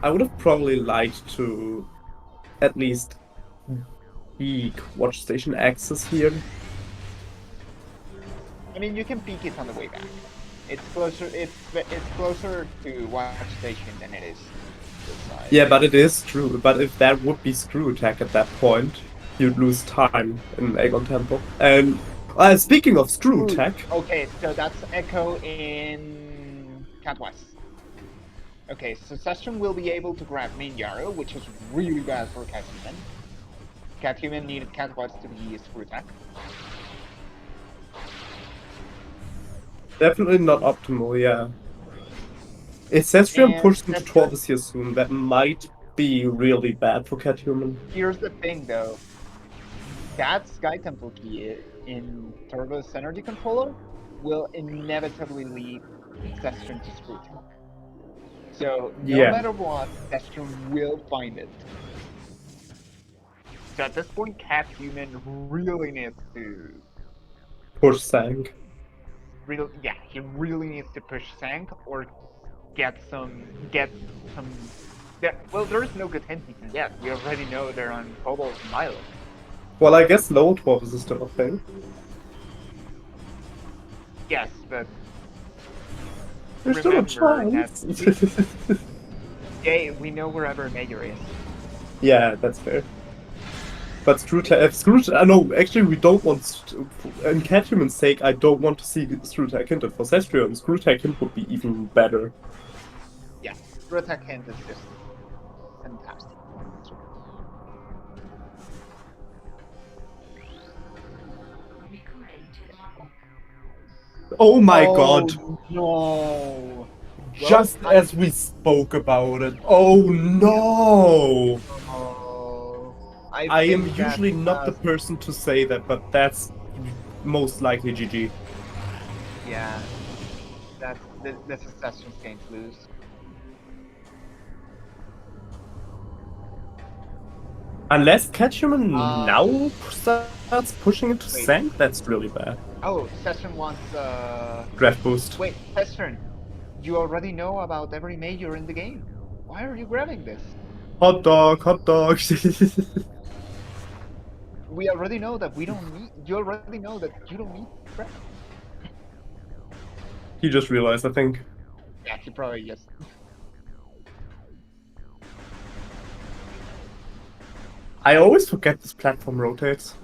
I would have probably liked to at least peek Watch Station Access here. I mean, you can peek it on the way back. It's closer. It's closer to Watch Station than it is this side. Yeah, but it is true. But if that would be Screw Attack at that point, you'd lose time in Aegon Temple. And speaking of Screw Attack, okay, so that's Echo in Cat West. Okay, so Cestrion will be able to grab main Yarrow, which is really bad for catHuman. catHuman needed Cat West to be a Screw Attack. definitely not optimal, yeah. If Cestrion pushed into Torvis here soon, that might be really bad for catHuman. Here's the thing, though. That Sky Temple key in Torvis Energy Controller will inevitably lead Cestrion to Screw Attack. So, no matter what, Cestrion will find it. So at this point, catHuman really needs to push Sank. Yeah, he really needs to push Sank or get some. Well, there is no good hint he can get. We already know they're on Cobalt and Violet. Well, I guess low Torvis is still a thing. Yes, but there's still a chance. Yeah, we know wherever Major is. Yeah, that's fair. But no, actually we don't want, in catHuman's sake, I don't want to see Screw Attack hinted. For Cestrion, Screw Attack hint would be even better. Yeah, Screw Attack hint is just fantastic. Oh my god! No! Just as we spoke about it. Oh no! I am usually not the person to say that, but that's most likely GG. Yeah, this is Cestrion's game to lose. Unless catHuman now starts pushing into Sank, that's really bad. Oh, Cestrion wants draft boost. Wait, Cestrion, you already know about every major in the game. Why are you grabbing this? Hot dog, hot dog. We already know that we don't need. You already know that you don't need crap. He just realized, I think. Yeah, he probably just. I always forget this platform rotates.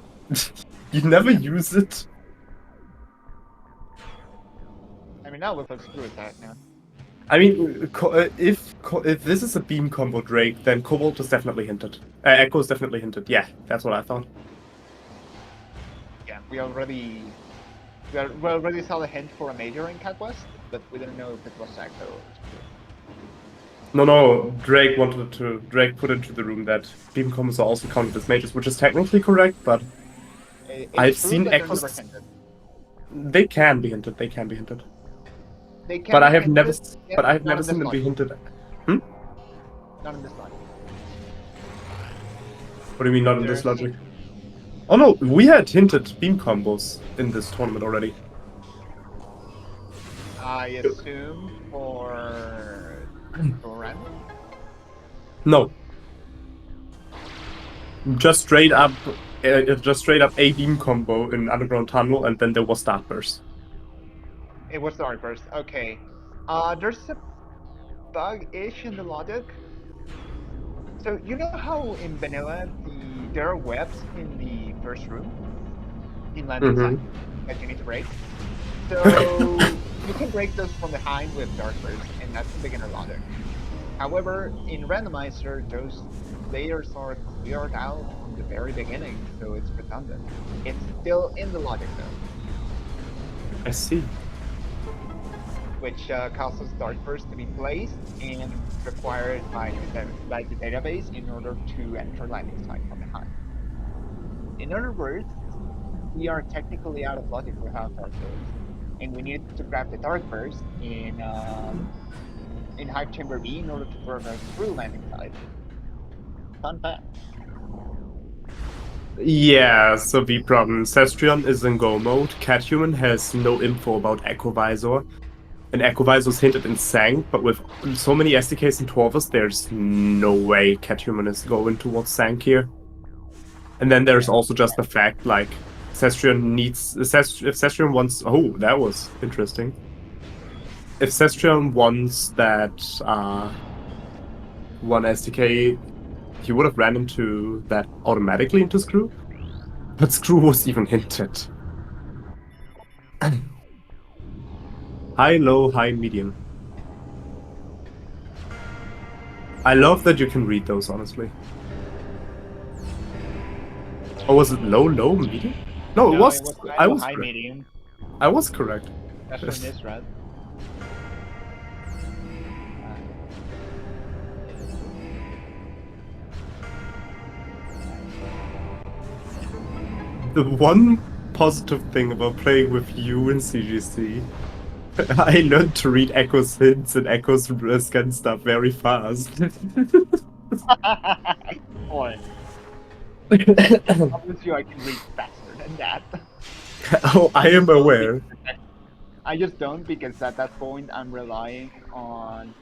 You never use it. I mean, now looks like screw attack now. I mean, if this is a beam combo Drake, then Cobalt is definitely hinted. Echo is definitely hinted. Yeah, that's what I thought. Yeah, we already saw the hint for a major in Cat West, but we didn't know if it was Echo. No, Drake put into the room that beam combos are also counted as majors, which is technically correct, but It's I've true, seen but they're Echoes. never hinted. They can be hinted. They can be hinted. They can But be I have never. hinted, yes, But I have not never in this seen them be logic. hinted. Hmm? Not in this logic. What do you mean not in this logic? Oh no, we had hinted beam combos in this tournament already. I assume for random. No, just straight up a beam combo in Underground Tunnel, and then there was Starburst. It was Dark Burst. Okay. There's a bug-ish in the logic. So you know how in vanilla there are webs in the first room in landing side that you need to break. So you can break those from behind with Dark Burst, and that's the beginner logic. However, in Randomizer, those layers are cleared out from the very beginning, so it's redundant. It's still in the logic though, I see. which causes Dark Burst to be placed and required by the database in order to enter landing site from behind. In other words, we are technically out of logic without Dark Burst, and we need to grab the Dark Burst in Hive Chamber B in order to progress through landing site. Fun fact. Yeah, so the problem. Cestrion is in go mode. catHuman has no info about Echo Visor. And Echo Visor is hinted in Sank, but with so many SDKs and Torvus, there's no way catHuman is going towards Sank here. And then there's also just the fact, like, Cestrion needs... If Cestrion wants... Oh, that was interesting. If Cestrion wants that one SDK, he would have ran into that automatically into Screw. But Screw was even hinted. High, low, high, medium. I love that you can read those, honestly. Or was it low, low, medium? No, it was I was high, correct. medium. I was correct. That's from this, right? The one positive thing about playing with you in CGC, I learned to read Echo's hints and Echo's risk and stuff very fast. Boy. Obviously, I can read faster than that. Oh, I am aware. I just don't, because at that point I'm relying on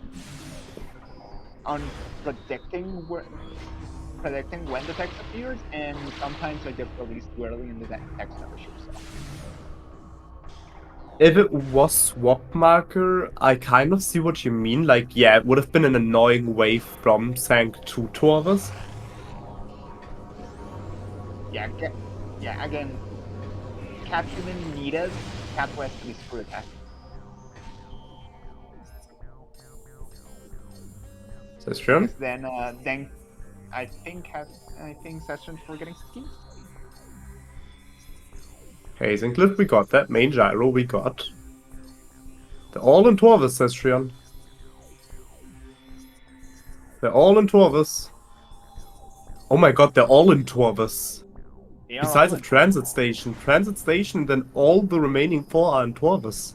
predicting when the text appears, and sometimes I just release too early and the text never shows up. If it was swap marker, I kind of see what you mean. Like, yeah, it would have been an annoying wave from Sank to Torvus. Yeah, again, catHuman needed Cat West to be screw attack. Cestrion? Then I think Cestrion for getting schemes. Hazing Cliff, we got that. Main Gyro, we got. They're all in Torvus, Cestrion. They're all in Torvus. Oh my god, they're all in Torvus. Besides a transit station, then all the remaining 4 are in Torvus.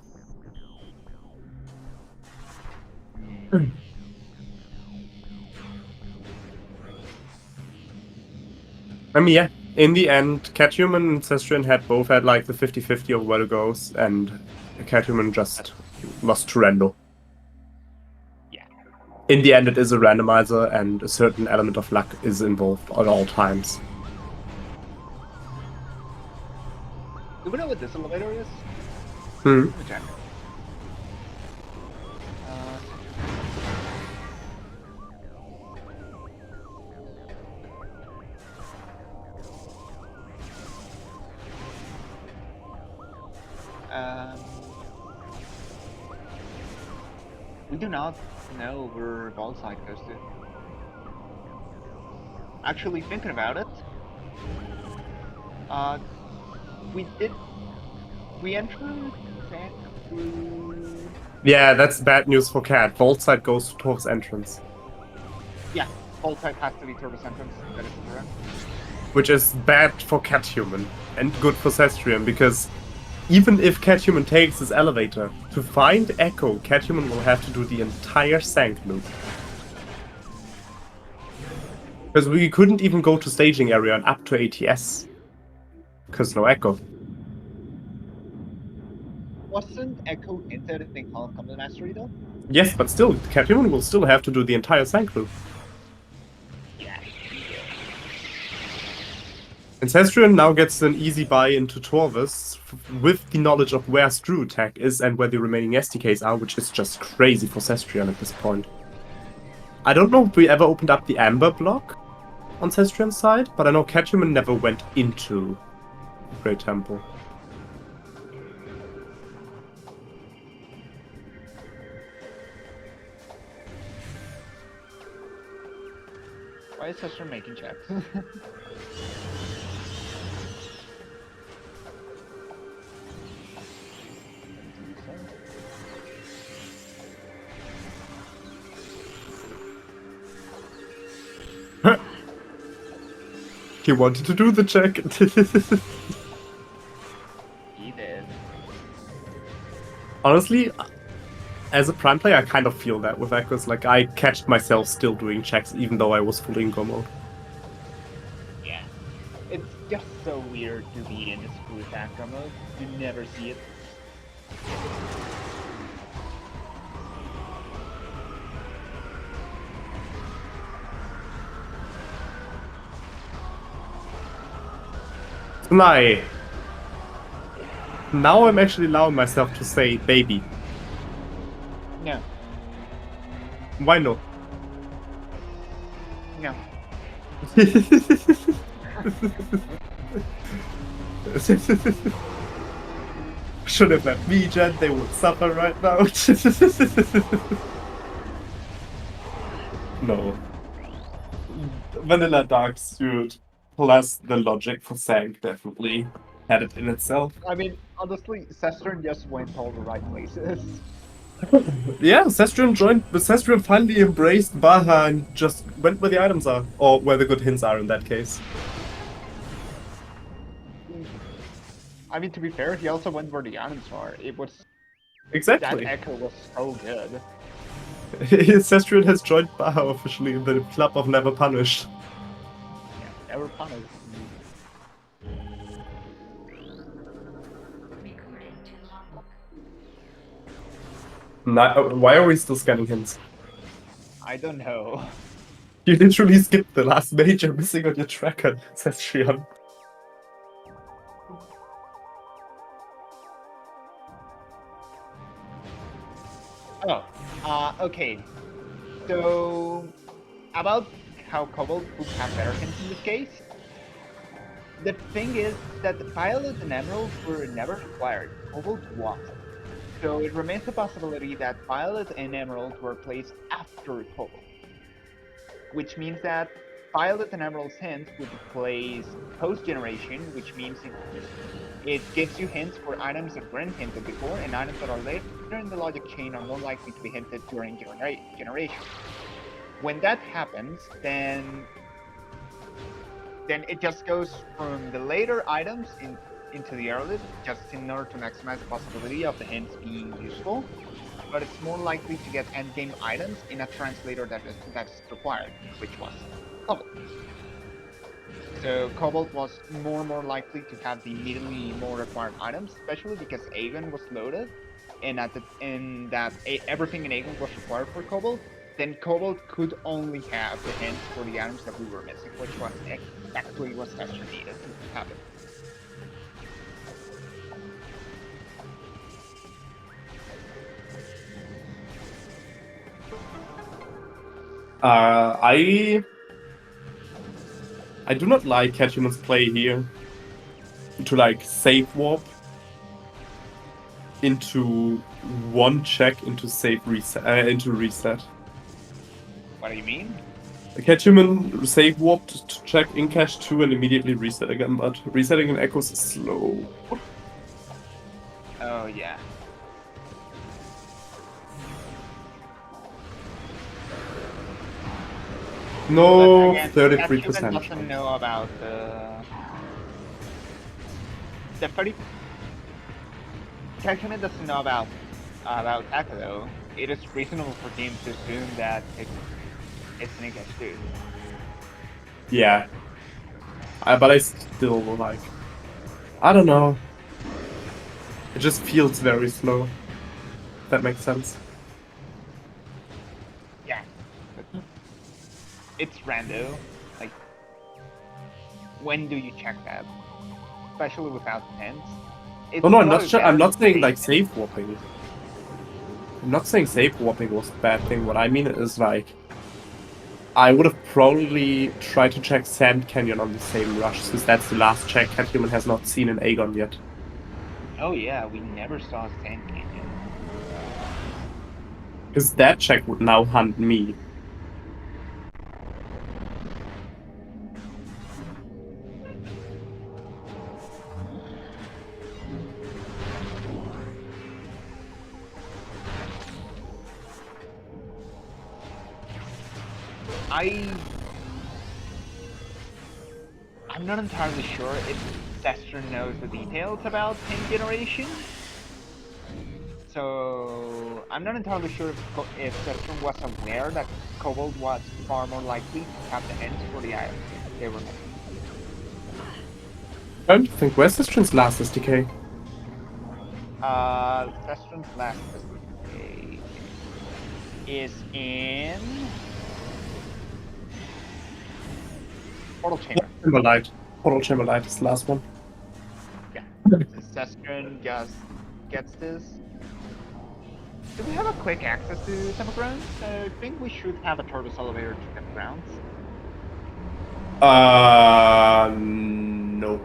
I mean, yeah, in the end, catHuman and Cestrion both had like the 50-50 of where it goes, and catHuman just lost to Rando. Yeah. In the end, it is a randomizer, and a certain element of luck is involved at all times. Do we know what this elevator is? Hmm. Check. We do not know where Voldside goes to. Actually, thinking about it, we entered Zach through... Yeah, that's bad news for Cat. Voldside goes to Torv's entrance. Yeah, Voldside has to be Turbo's entrance, that is correct. Which is bad for catHuman and good for Cestrion, because even if catHuman takes this elevator, to find Echo, catHuman will have to do the entire Sank loop. Because we couldn't even go to staging area and up to ATS. Because no Echo. Wasn't Echo hinted in Combat Mastery though? Yes, but still, catHuman will still have to do the entire Sank loop. Yeah. And Cestrion now gets an easy buy into Torvus with the knowledge of where Screw Attack is and where the remaining SDKs are, which is just crazy for Cestrion at this point. I don't know if we ever opened up the Amber block on Cestrion's side, but I know catHuman never went into Great Temple. Why is Cestrion making checks? He wanted to do the check. He did. Honestly, as a Prime player, I kind of feel that with Echoes. Like, I catched myself still doing checks, even though I was full in go mode. Yeah. It's just so weird to be in the Screw Attack mode. You never see it. Nah. Now I'm actually allowing myself to say baby. No. Why no? No. Should have left me, Jen. They would suffer right now. No. Vanilla Dark Suit plus the logic for Sank definitely had it in itself. I mean, honestly, Cestrion just went all the right places. Yeah, Cestrion finally embraced Baja and just went where the items are. Or where the good hints are in that case. I mean, to be fair, he also went where the items are. It was... Exactly. That Echo was so good. Cestrion has joined Baja officially in the club of never punished. Yeah, never punished. Why are we still scanning hints? I don't know. You literally skipped the last major missing on your tracker, says Cestrion. Oh, okay. So, about how Cobalt would have better hints in this case. The thing is that the Violet and Emerald were never required. Cobalt was. So it remains the possibility that Violet and Emerald were placed after Cobalt. Which means that Violet and Emerald's hints would be placed post-generation, which means it gives you hints for items that weren't hinted before, and items that are later in the logic chain are more likely to be hinted during generation. When that happens, then it just goes from the later items into the early, just in order to maximize the possibility of the hints being useful. But it's more likely to get endgame items in a translator that's required, which was Cobalt. So Cobalt was more likely to have the immediately more required items, especially because Aegon was loaded, and everything in Aegon was required for Cobalt. Then Cobalt could only have the hints for the items that we were missing, which was exactly what Cestrion needed to happen. I do not like catHuman's play here to like save warp. into one check into save reset into reset. What do you mean? The catHuman save warped to check in cache 2 and immediately reset again, but resetting in echoes is slow. Oh yeah. No, But again, 33%. doesn't know about the 30. catHuman doesn't know about Echo though. It is reasonable for him to assume that it's an English too. Yeah. But I still like... I don't know. It just feels very slow. If that makes sense. Yeah. It's rando. Like, when do you check that? Especially without pens. Oh no, I'm not saying like save warping. I'm not saying save warping was a bad thing. What I mean is like, I would have probably tried to check Sand Canyon on the same rush, since that's the last check catHuman has not seen in Aegon yet. Oh yeah, we never saw Sand Canyon. Because that check would now hunt me. I'm not entirely sure if Cestrion knows the details about pin generation. So I'm not entirely sure if Cestrion was aware that Kobold was far more likely to have the ends for the items they were making. I don't think where's Cestrion's last SDK? Cestrion's last SDK is in Portal Chamber. Portal Chamber Light is the last one. Yeah. Cestrion just gets this. Do we have a quick access to Temple Grounds? I think we should have a Tortoise elevator to Temple Grounds. No.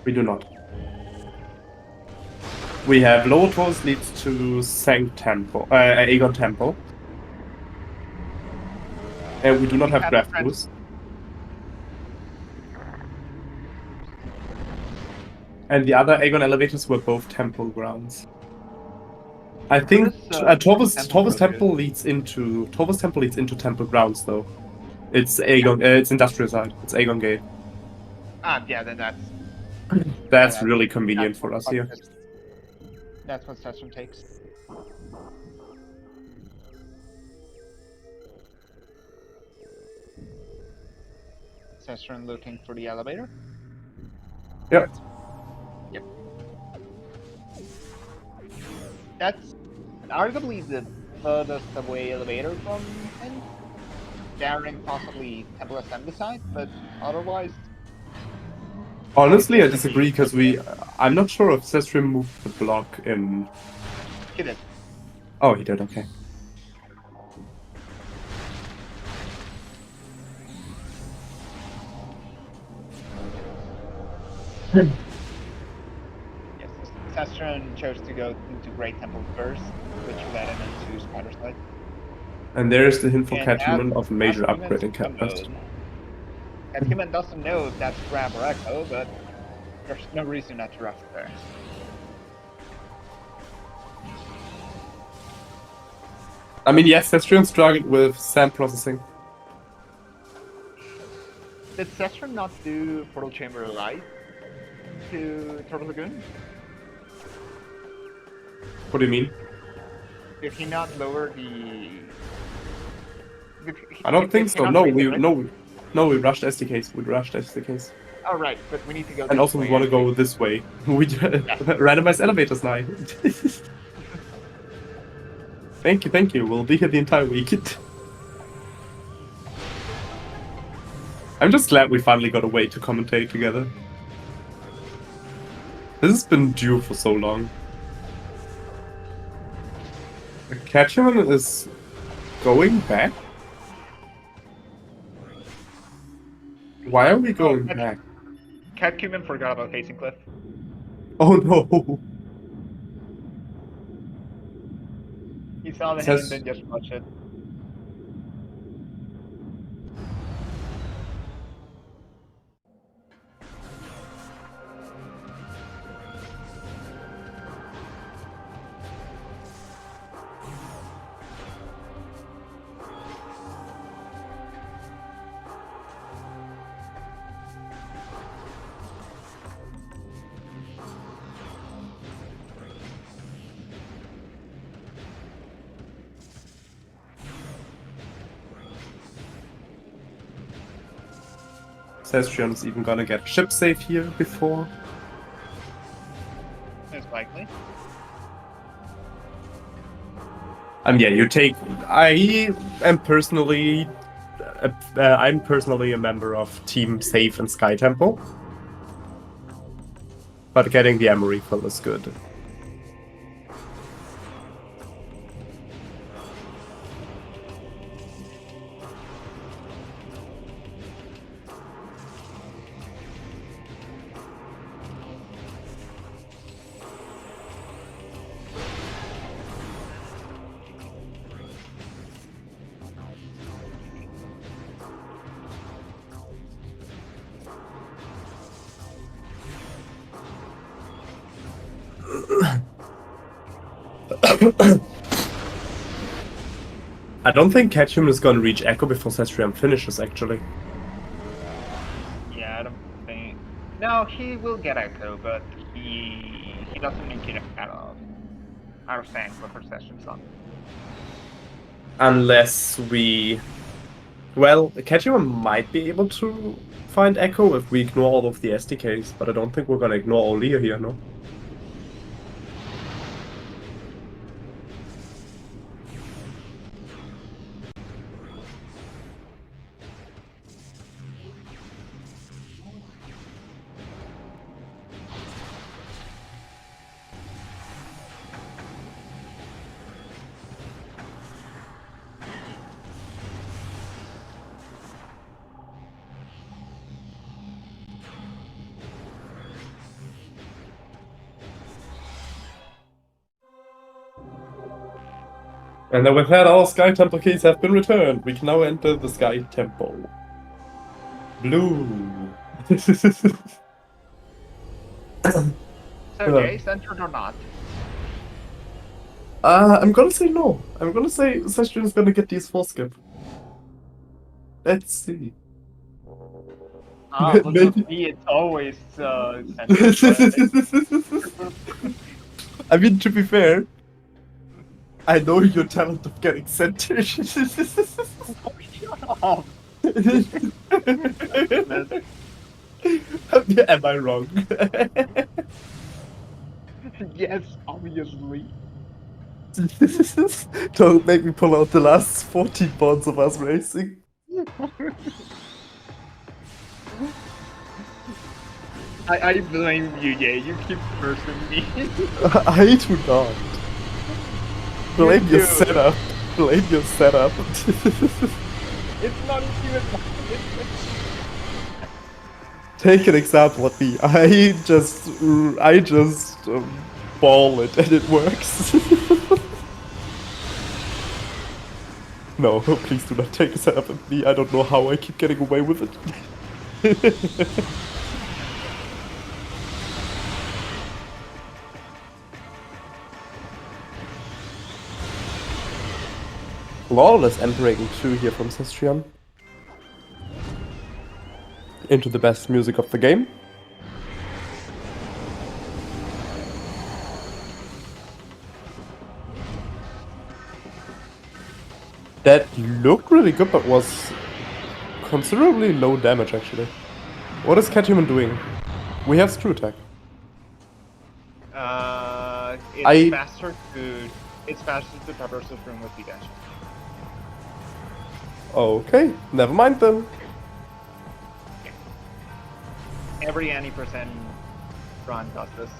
We do not. We have Lower Torus leads to Sang Temple, Aegon Temple. And we do not have Graph Boost. And the other Aegon elevators were both temple grounds. I think Torvus Temple leads into temple grounds though. It's Aegon. It's industrial side. It's Aegon Gate. Yeah, then that's really convenient for us here. That's what Cestrion takes. Cestrion looking for the elevator. Yep. Yep. That's arguably the furthest away elevator from him. Daring possibly Temple Assembly side, but otherwise. Honestly, I disagree because I'm not sure if Cestrion moved the block in. He did. Oh, he did. Okay. Yes, Cestrion chose to go into Great Temple first, which led him into Spider Side. And there's the hint for catHuman of major upgrade in catHuman. catHuman doesn't know if that's Grab or Echo, but there's no reason not to rush there. I mean, yes, Cestrion struggled with SAM processing. Did Cestrion not do Portal Chamber Light to Turtle Lagoon? What do you mean? Did he not lower the... I don't think so. No, we rushed SDKs. We rushed SDKs. Oh right, but we need to go. And also, we want to go this way. We randomized elevators now. Thank you. We'll be here the entire week. I'm just glad we finally got a way to commentate together. This has been due for so long. The catHuman is going back? Why are we going back? catHuman forgot about facing Cliff. Oh no. He saw the Says- hint and just watched it. Cestrion's even gonna get ship safe here before. It's likely. Yeah, you take. I'm personally a member of Team Safe and Sky Temple, but getting the ammo refill is good. I don't think catHuman is gonna reach Echo before Cestrion finishes, actually. Yeah, I don't think. No, he will get Echo, but he doesn't need it out of sync with her session song. Unless we... Well, catHuman might be able to find Echo if we ignore all of the SDKs, but I don't think we're gonna ignore Olia here, no? And then with that, all Sky Temple keys have been returned. We can now enter the Sky Temple. Blue. So, Jay, censored or not? I'm gonna say no. I'm gonna say Cestrion is gonna get these 4 skip. Let's see. Ah, but Maybe- with me, it's always censored. I mean, to be fair, I know your talent of getting centered. Shut up. Am I wrong? Yes, obviously. Don't make me pull out the last 14 bonds of us racing. I blame you, yeah. You keep cursing me. I do not. Blame You your do. setup. Blame your setup. It's not even. Take an example of me. I just ball it and it works. No, please do not take a setup of me. I don't know how I keep getting away with it. Flawless entering 2 here from Cestrion. Into the best music of the game. That looked really good, but was considerably low damage, actually. What is catHuman doing? We have screw attack. It's faster to traverse this room with the dash. Okay, never mind then. Every any percent run does this.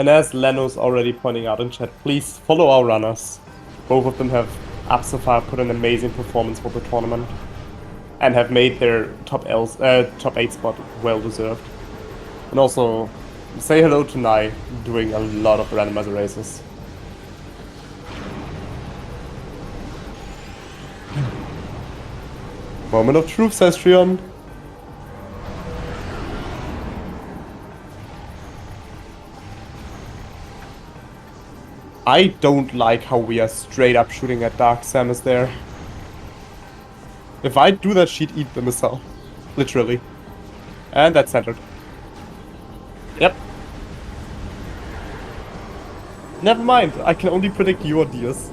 And as Leno's already pointing out in chat, please follow our runners. Both of them have up so far put an amazing performance for the tournament and have made their top 8 spot well deserved. And also say hello to Nai, doing a lot of randomizer races. Moment of truth, Cestrion. I don't like how we are straight up shooting at Dark Samus there. If I do that, she'd eat the missile. Literally. And that's centered. Yep. Never mind, I can only predict your deals.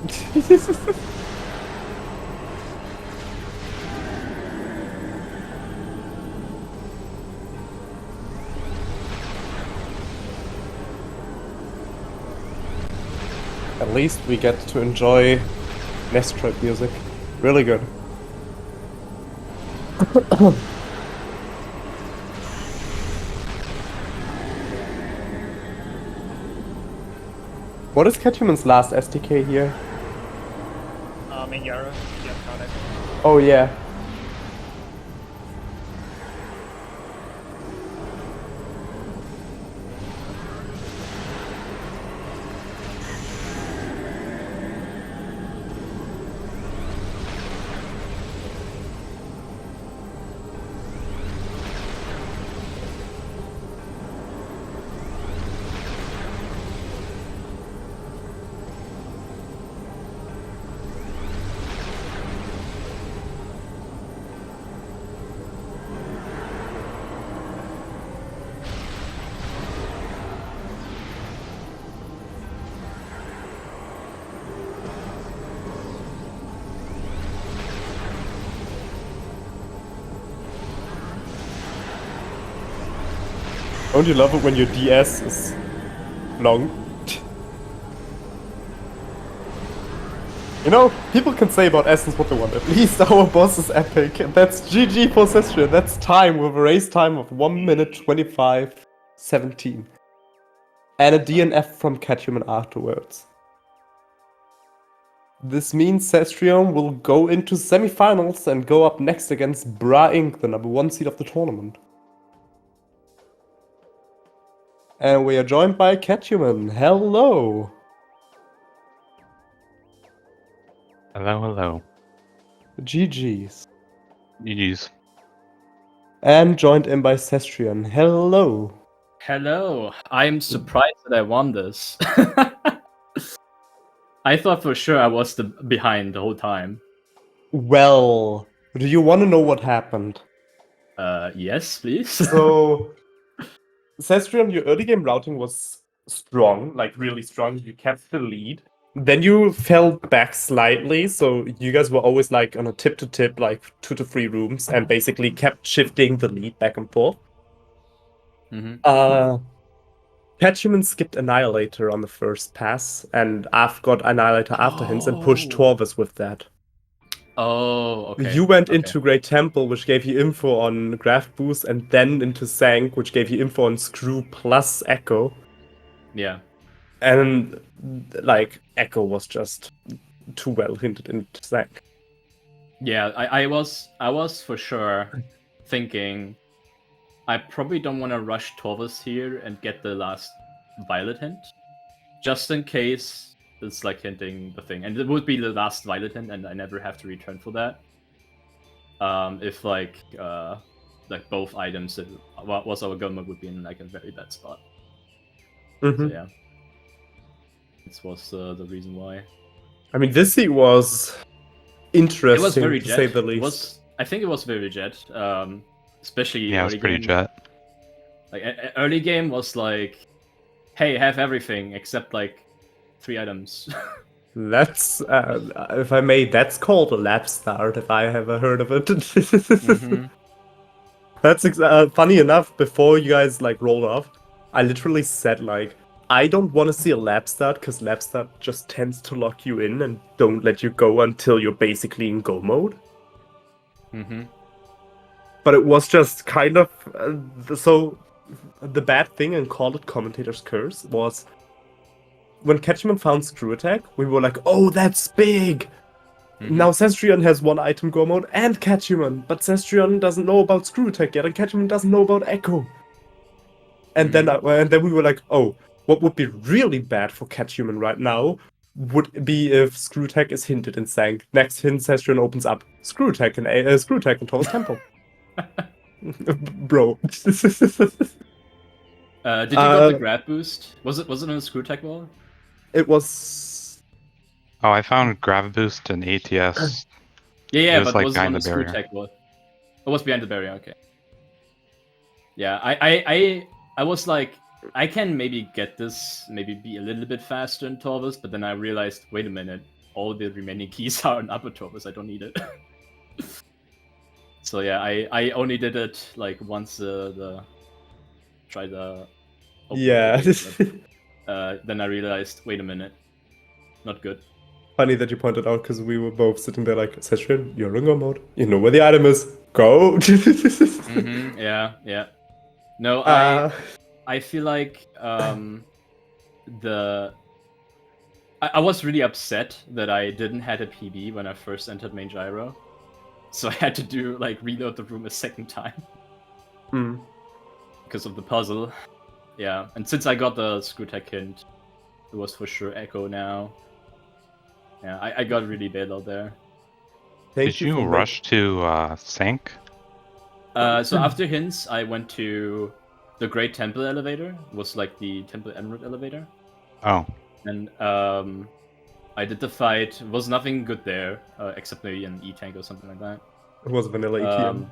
At least we get to enjoy Metroid music. Really good. What is catHuman's last SDK here? In Yarrow, yeah, got it. Oh yeah. Don't you love it when your DS is long? You know, people can say about Essence what they want. At least our boss is epic. And that's GG for Cestrion. That's time with a race time of 1 minute 25:17. And a DNF from catHuman afterwards. This means Cestrion will go into semifinals and go up next against Bra Inc., the number 1 seed of the tournament. And we are joined by catHuman. Hello! Hello, hello. GG's. GG's. And joined in by Cestrion. Hello! Hello. I'm surprised that I won this. I thought for sure I was behind the whole time. Well, do you want to know what happened? Yes, please. So, Cestrion, your early game routing was strong, like really strong. You kept the lead. Then you fell back slightly, so you guys were always like on a tip to tip, like 2 to 3 rooms, and basically kept shifting the lead back and forth. catHuman skipped Annihilator on the first pass, and Af got Annihilator after hints and pushed Torvus with that. Oh, okay. You went into Great Temple, which gave you info on Graft Boost, and then into Zank, which gave you info on Screw plus Echo. Yeah. And, like, Echo was just too well hinted into Zank. Yeah, I was for sure thinking I probably don't want to rush Torvus here and get the last Violet hint. Just in case it's like hinting the thing. And it would be the last Violet hint and I never have to return for that. If like both items that was our Goma would be in like a very bad spot. So yeah. This was the reason why. I mean, this seat was interesting, it was very to jet. say the least. I think it was very jet. Especially Yeah, it was pretty jet. Like early game was like, hey, have everything except like 3 items. That's, if I may, that's called a lap start, if I ever heard of it. That's funny enough, before you guys like rolled off, I literally said like, I don't want to see a lap start, because lap start just tends to lock you in and don't let you go until you're basically in go mode. But it was just kind of, so the bad thing, and call it commentator's curse, was when catHuman found Screw Attack, we were like, oh, that's big! Now Cestrion has one item Go mode and catHuman, but Cestrion doesn't know about Screw Attack yet, and catHuman doesn't know about Echo. And then we were like, oh, what would be really bad for catHuman right now would be if Screw Attack is hinted in Sank. Next hint, Cestrion opens up Screw Attack in Tor's Temple. Bro. Did you get the grab boost? Was it on a Screw Attack wall? It was. Oh, I found grab boost and ATS. Yeah, It was but like was it on behind the the Screw barrier. Attack wall? It was behind the barrier. Okay. Yeah, I was like, I can maybe get this, maybe be a little bit faster in Torvus, but then I realized, wait a minute, all the remaining keys are on upper Torvus. I don't need it. So yeah, I only did it like once try the open Yeah. gate, but, then I realized, wait a minute, not good. Funny that you pointed out because we were both sitting there like, Cestrion, you're in Go mode. You know where the item is. Go. Yeah. No, I feel like I was really upset that I didn't have a PB when I first entered main gyro, so I had to do like reload the room a second time because of the puzzle. Yeah, and since I got the Screw Tech hint, it was for sure Echo now. Yeah, I got really bailed out there. Did you rush to Sank? So after hints, I went to the Great Temple elevator. It was like the Temple Emerald elevator. Oh. And I did the fight. Was nothing good there, except maybe an E-tank or something like that. It was a vanilla ETN.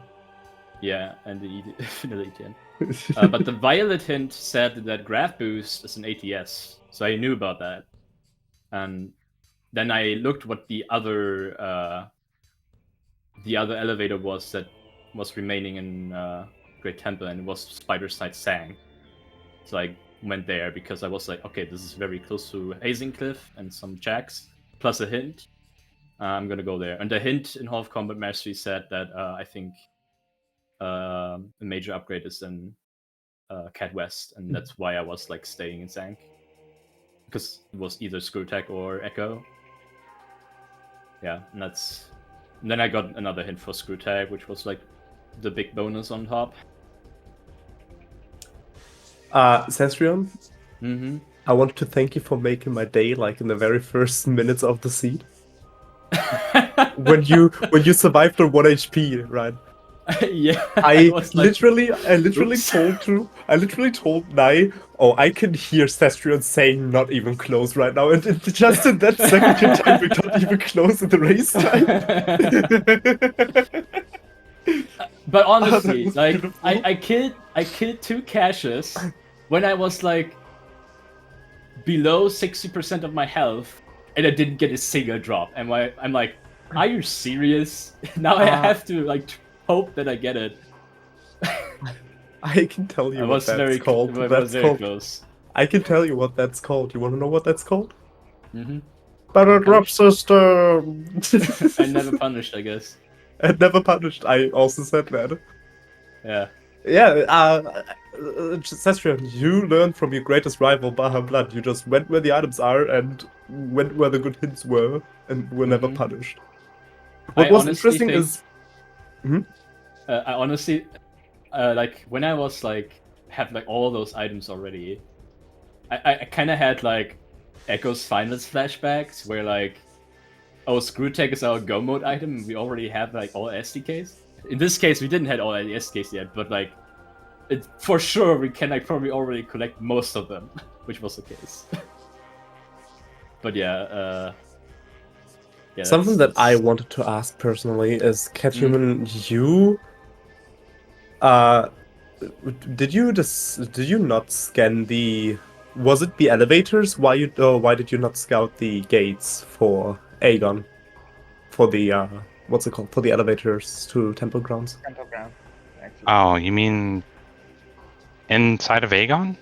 Yeah, and the vanilla ETN. But the violet hint said that graph boost is an ATS, so I knew about that. And then I looked what the other elevator was that was remaining in Great Temple, and it was Spider Side Sang. So I went there because I was like, okay, this is very close to Hazing Cliff and some jacks, plus a hint. I'm gonna go there. And the hint in Hall of Combat Mastery said that I think a major upgrade is in Cat West, and that's why I was like staying in Sank. Because it was either Screw Attack or Echo. Yeah, and then I got another hint for Screw Attack, which was like the big bonus on top. Cestrion, I wanted to thank you for making my day like in the very first minutes of the seed. when you survived on 1 HP, right? Yeah. I was like, literally oops. I literally told Nai, oh, I can hear Cestrion saying not even close right now, and just in that second your time we not even close in the race time. But honestly, was like beautiful. I killed 2 caches when I was like below 60% of my health, and I didn't get a single drop. And I'm like, are you serious? Now I have to like hope that I get it. I can tell you what that's called. That's very close. I can tell you what that's called. You want to know what that's called? Mm-hmm. Better drop system. I never punished, I guess. And never punished. I also said that. Yeah. Yeah, Cestrion, you learned from your greatest rival, Baha Blood. You just went where the items are and went where the good hints were and were never punished. What was interesting is... I honestly, like, when I was, like, have, like, all those items already, I kind of had, like, Echo's Finals flashbacks, where, like, oh, Screw Tech is our Go mode item, and we already have, like, all SDKs. In this case, we didn't have all the SDKs yet, but, like, for sure we can, like, probably already collect most of them, which was the case. But yeah, something that I wanted to ask personally is, catHuman, you... did you not scan the... Was it the elevators? Why did you not scout the gates for Aegon? For the, what's it called? For the elevators to Temple Grounds? Temple Ground. Actually. Oh, you mean inside of Aegon?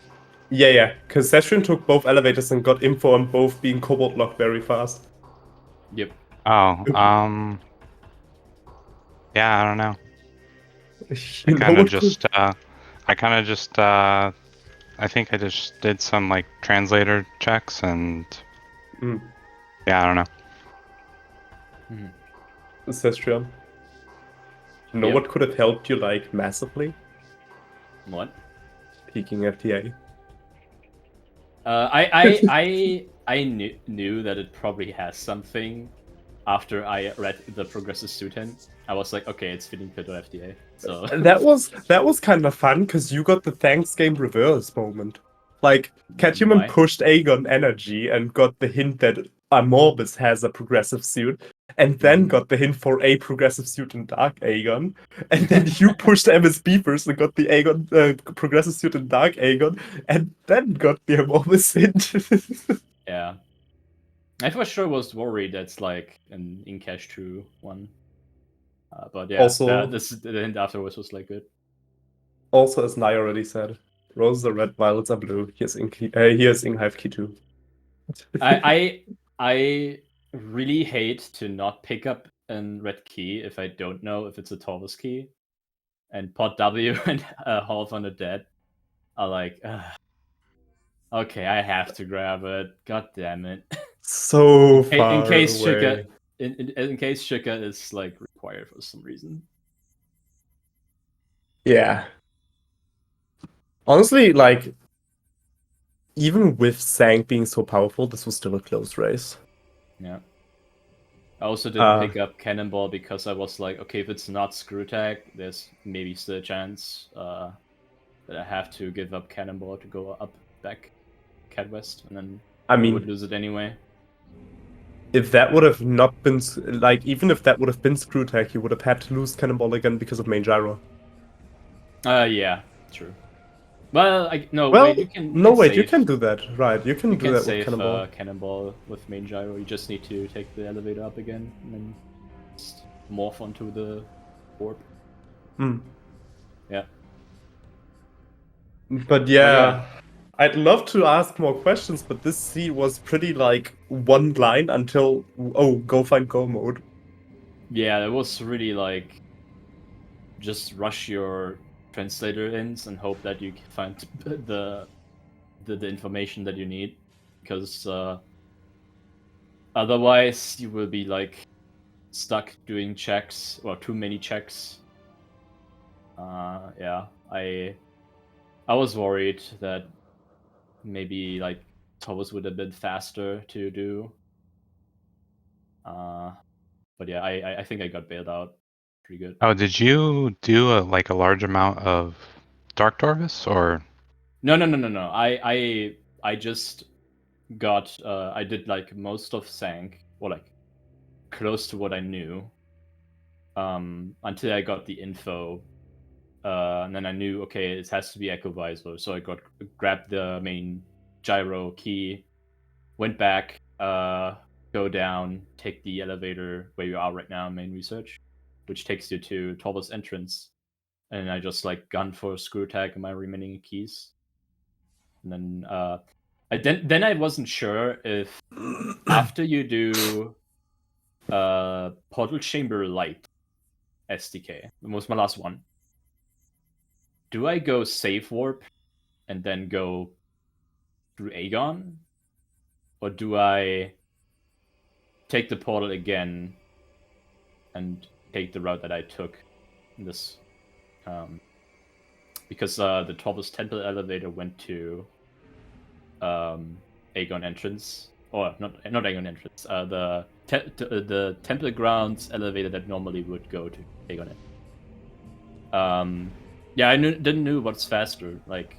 Yeah, because Cestrion took both elevators and got info on both being cobalt locked very fast. Yep. Oh, yeah, I don't know. I kind of just I think I just did some like translator checks and Mm. yeah, I don't know. Cestrion. You know Yep. what could have helped you like massively? What? Peaking FTA. I knew that it probably has something. After I read the progressive student, I was like, okay, it's fitting Pito FDA. So That was kind of fun because you got the thanks game reverse moment. Like catHuman why? pushed Aegon energy and got the hint that Amorbis has a progressive suit, and then got the hint for a progressive suit in Dark Aegon, and then you pushed MSB first and got the Aegon progressive suit in Dark Aegon, and then got the Amorbis hint. Yeah. I for sure was worried that's like an in-cache 2 one. But yeah, Also- the hint afterwards was like good. Also, as Nai already said, roses are red, violets are blue. Here's Inghive Key 2. I really hate to not pick up a red key if I don't know if it's a Torvus key. And Pod W and Half on the Dead are like, okay, I have to grab it. God damn it. So in far case away. Shika, in case Shika is like required for some reason. Yeah. Honestly, like, even with Sang being so powerful, this was still a close race. Yeah. I also didn't pick up Cannonball because I was like, okay, if it's not Screw Tag, there's maybe still a chance that I have to give up Cannonball to go up back Cat West, and then I mean, would lose it anyway. If that would have not been like, even if that would have been Screw Tag, you would have had to lose Cannonball again because of main gyro. Yeah, true. Well, Well, wait, you can. you can do that, right? You can You do can that save with Cannonball. Cannonball with main gyro. You just need to take the elevator up again and then just morph onto the orb. Hmm. Yeah. But yeah, I'd love to ask more questions, but this scene was pretty like one line until go find go mode. Yeah, it was really like just rush your translator ins and hope that you can find the information that you need, because otherwise you will be like stuck doing checks or too many checks. Yeah, I was worried that maybe like Thomas would have been faster to do. But yeah, I think I got bailed out pretty good. Oh, did you do like a large amount of Dark Torvus or? No. I just got I did like most of Sank, or like close to what I knew. Until I got the info. And then I knew, okay, it has to be Echo Visor. So I grabbed the main gyro key, went back, go down, take the elevator where you are right now, main research, which takes you to Torval's entrance. And I just like gunned for a screw tag and my remaining keys. And then I wasn't sure if after you do Portal Chamber Light SDK, that was my last one. Do I go save warp and then go through Aegon? Or do I take the portal again and take the route that I took in this? Because the Torvus Temple elevator went to Aegon entrance. Or not Aegon entrance. The Temple grounds elevator that normally would go to Aegon entrance. Yeah, I didn't know what's faster. Like,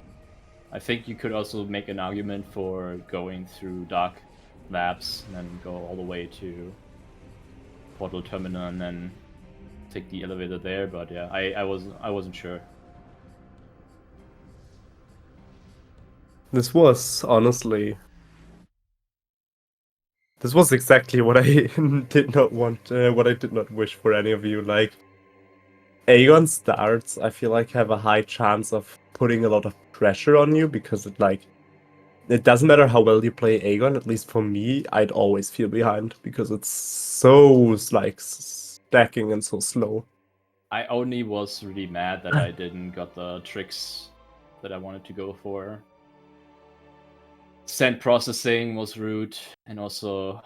I think you could also make an argument for going through Dark Labs and then go all the way to Portal Terminal and then take the elevator there. But yeah, I wasn't sure. This was honestly, this was exactly what I did not want, what I did not wish for any of you. Like, Aegon starts, I feel like, have a high chance of putting a lot of pressure on you because it doesn't matter how well you play Aegon, at least for me, I'd always feel behind because it's so like stacking and so slow. I only was really mad that I didn't got the tricks that I wanted to go for. send processing was rude, and also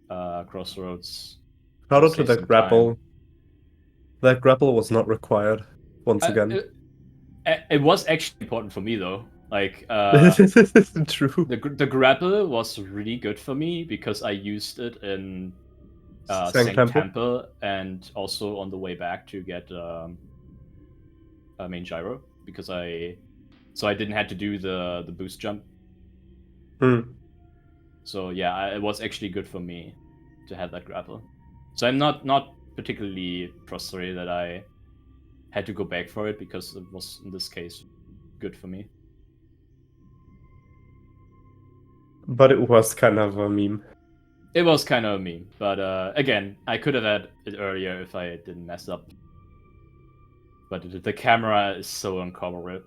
crossroads. Shout out to save that some grapple. time. That grapple was not required. Once again. It was actually important for me though. Like True. the grapple was really good for me because I used it in Sang Sang Temple. Temple and also on the way back to get main gyro because I didn't have to do the boost jump. Hmm. So yeah, it was actually good for me to have that grapple. So I'm not particularly frustrated that I had to go back for it because it was in this case good for me. But it was kind of a meme. It was kind of a meme, but again, I could have had it earlier if I didn't mess up. But the camera is so uncooperative.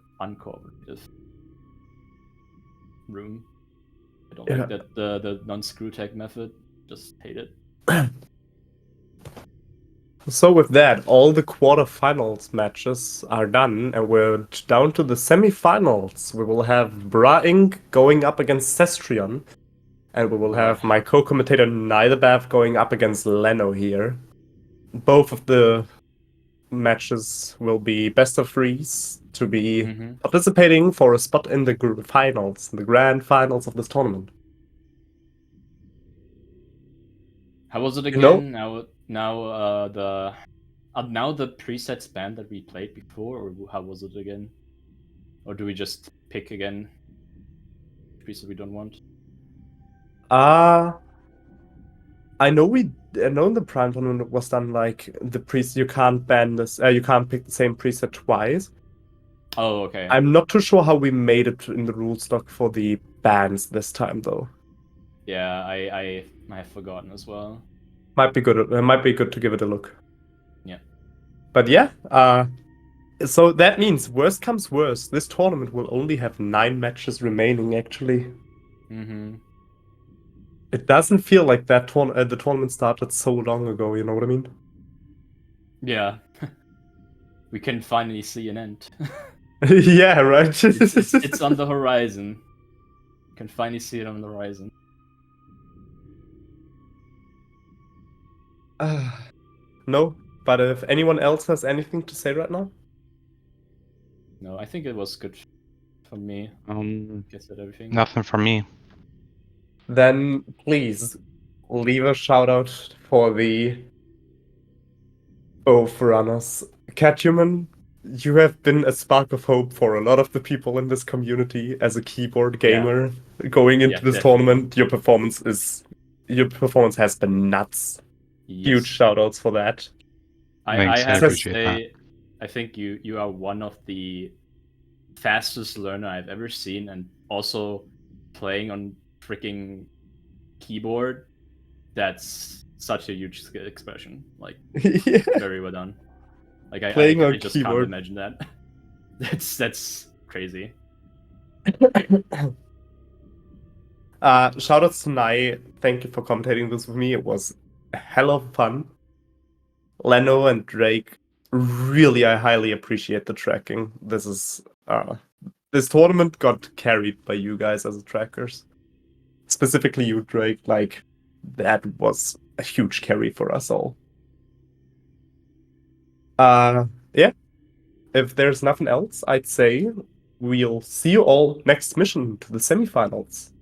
Room. I don't like that the non-screw tag method. Just hate it. So with that, all the quarterfinals matches are done, and we're down to the semifinals. We will have Bra Inc. going up against Cestrion, and we will have my co-commentator Neitherbath going up against Leno here. Both of the matches will be best of threes to be participating for a spot in the finals, the grand finals of this tournament. How was it again? Now the presets band that we played before, or how was it again? Or do we just pick again preset we don't want? I know in the Prime tournament was done like the preset. You can't ban this. You can't pick the same preset twice. Oh, okay. I'm not too sure how we made it in the rule stock for the bans this time, though. Yeah, I have forgotten as well. Might be good. It might be good to give it a look. Yeah. But yeah. So that means worst comes worst. This tournament will only have 9 matches remaining. Actually. It doesn't feel like that the tournament started so long ago, you know what I mean? Yeah. We can finally see an end. Yeah, right? it's on the horizon. You can finally see it on the horizon. No, but if anyone else has anything to say right now? No, I think it was good for me. Guess that everything. Nothing for me. Then please leave a shout out for the both runners. catHuman, you have been a spark of hope for a lot of the people in this community as a keyboard gamer. Going into this tournament, your performance has been nuts. Yes. Huge shout outs for that. Thanks, I have to appreciate say, I think you are one of the fastest learner I've ever seen, and also playing on freaking keyboard. That's such a huge skill expression. Like, very well done. Like I just can't imagine that. That's crazy. Shout outs to Nai. Thank you for commentating this with me. It was a hell of fun. Leno and Drake, really, I highly appreciate the tracking. This tournament got carried by you guys as trackers. Specifically you, Drake. Like, that was a huge carry for us all. Yeah. If there's nothing else, I'd say we'll see you all next mission to the semifinals.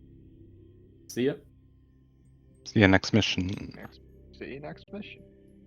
See ya. See you next mission. See you next mission.